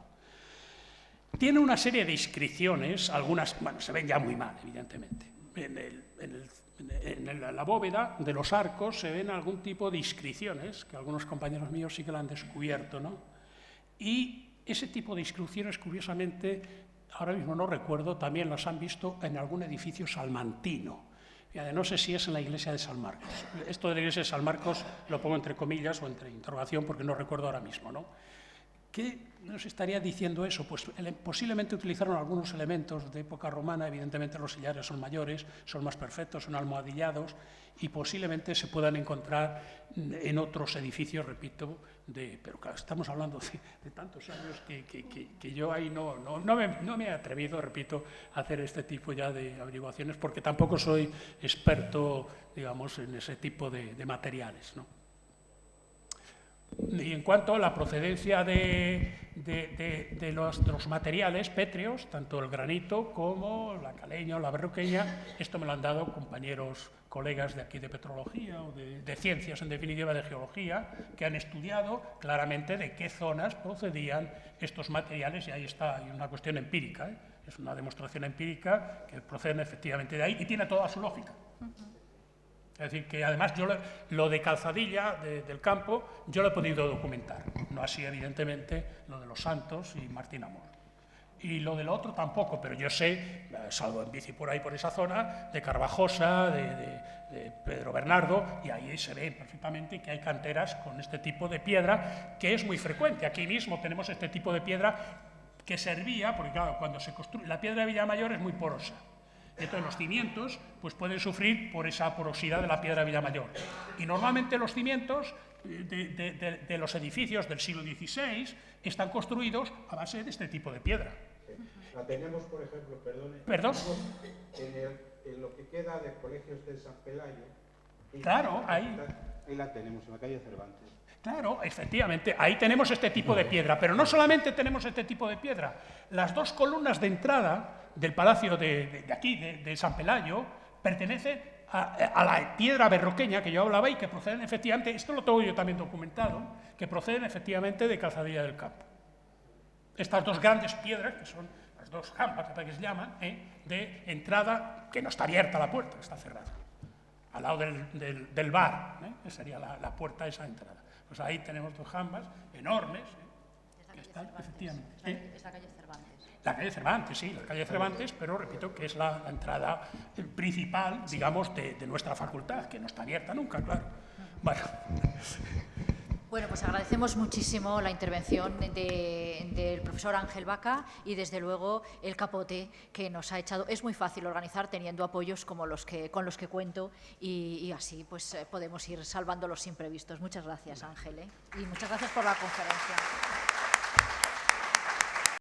Tiene una serie de inscripciones, algunas, bueno, se ven ya muy mal, evidentemente. En la bóveda de los arcos se ven algún tipo de inscripciones, que algunos compañeros míos sí que la han descubierto, ¿no? Y ese tipo de inscripciones, curiosamente, ahora mismo no recuerdo, también las han visto en algún edificio salmantino. No sé si es en la iglesia de San Marcos. Esto de la iglesia de San Marcos lo pongo entre comillas o entre interrogación porque no recuerdo ahora mismo, ¿no? ¿Qué nos estaría diciendo eso? Pues posiblemente utilizaron algunos elementos de época romana, evidentemente los sillares son mayores, son más perfectos, son almohadillados y posiblemente se puedan encontrar en otros edificios, repito, pero claro, estamos hablando de tantos años que yo ahí no me he atrevido, repito, a hacer este tipo ya de averiguaciones porque tampoco soy experto, digamos, en ese tipo de materiales, ¿no? Y en cuanto a la procedencia de los materiales pétreos, tanto el granito como la caleña o la berroqueña, esto me lo han dado compañeros, colegas de aquí de petrología o de ciencias, en definitiva de geología, que han estudiado claramente de qué zonas procedían estos materiales y ahí está, hay una cuestión empírica, ¿eh? Es una demostración empírica que proceden efectivamente de ahí y tiene toda su lógica. Es decir, que además yo lo de Calzadilla, del campo, yo lo he podido documentar. No así, evidentemente, lo de Los Santos y Martín Amor. Y lo del otro tampoco, pero yo sé, salgo en bici por ahí, por esa zona, de Carvajosa, de Pedro Bernardo, y ahí se ve perfectamente que hay canteras con este tipo de piedra, que es muy frecuente. Aquí mismo tenemos este tipo de piedra que servía, porque claro, cuando se construye, la piedra de Villamayor es muy porosa. Entonces los cimientos pues, pueden sufrir por esa porosidad de la piedra de Villamayor. Y normalmente los cimientos de los edificios del siglo XVI están construidos a base de este tipo de piedra. La tenemos, por ejemplo, ¿Perdón? En lo que queda de colegios de San Pelayo. Claro, ahí la tenemos, en la calle Cervantes. Claro, efectivamente, ahí tenemos este tipo de piedra, pero no solamente tenemos este tipo de piedra, las dos columnas de entrada del palacio de aquí, de San Pelayo, pertenecen a la piedra berroqueña que yo hablaba y que proceden efectivamente, esto lo tengo yo también documentado, que proceden efectivamente de Calzadilla del Campo. Estas dos grandes piedras, que son las dos jambas, que se llaman, de entrada, que no está abierta la puerta, está cerrada, al lado del bar, que sería la puerta de esa entrada. Pues ahí tenemos dos jambas enormes, que están efectivamente. Es la calle Cervantes. La calle Cervantes, sí, la calle Cervantes, pero repito que es la entrada principal, digamos, de nuestra facultad, que no está abierta nunca, claro. Bueno, pues agradecemos muchísimo la intervención del profesor Ángel Baca y, desde luego, el capote que nos ha echado. Es muy fácil organizar teniendo apoyos como con los que cuento y así pues podemos ir salvando los imprevistos. Muchas gracias, Ángel, y muchas gracias por la conferencia.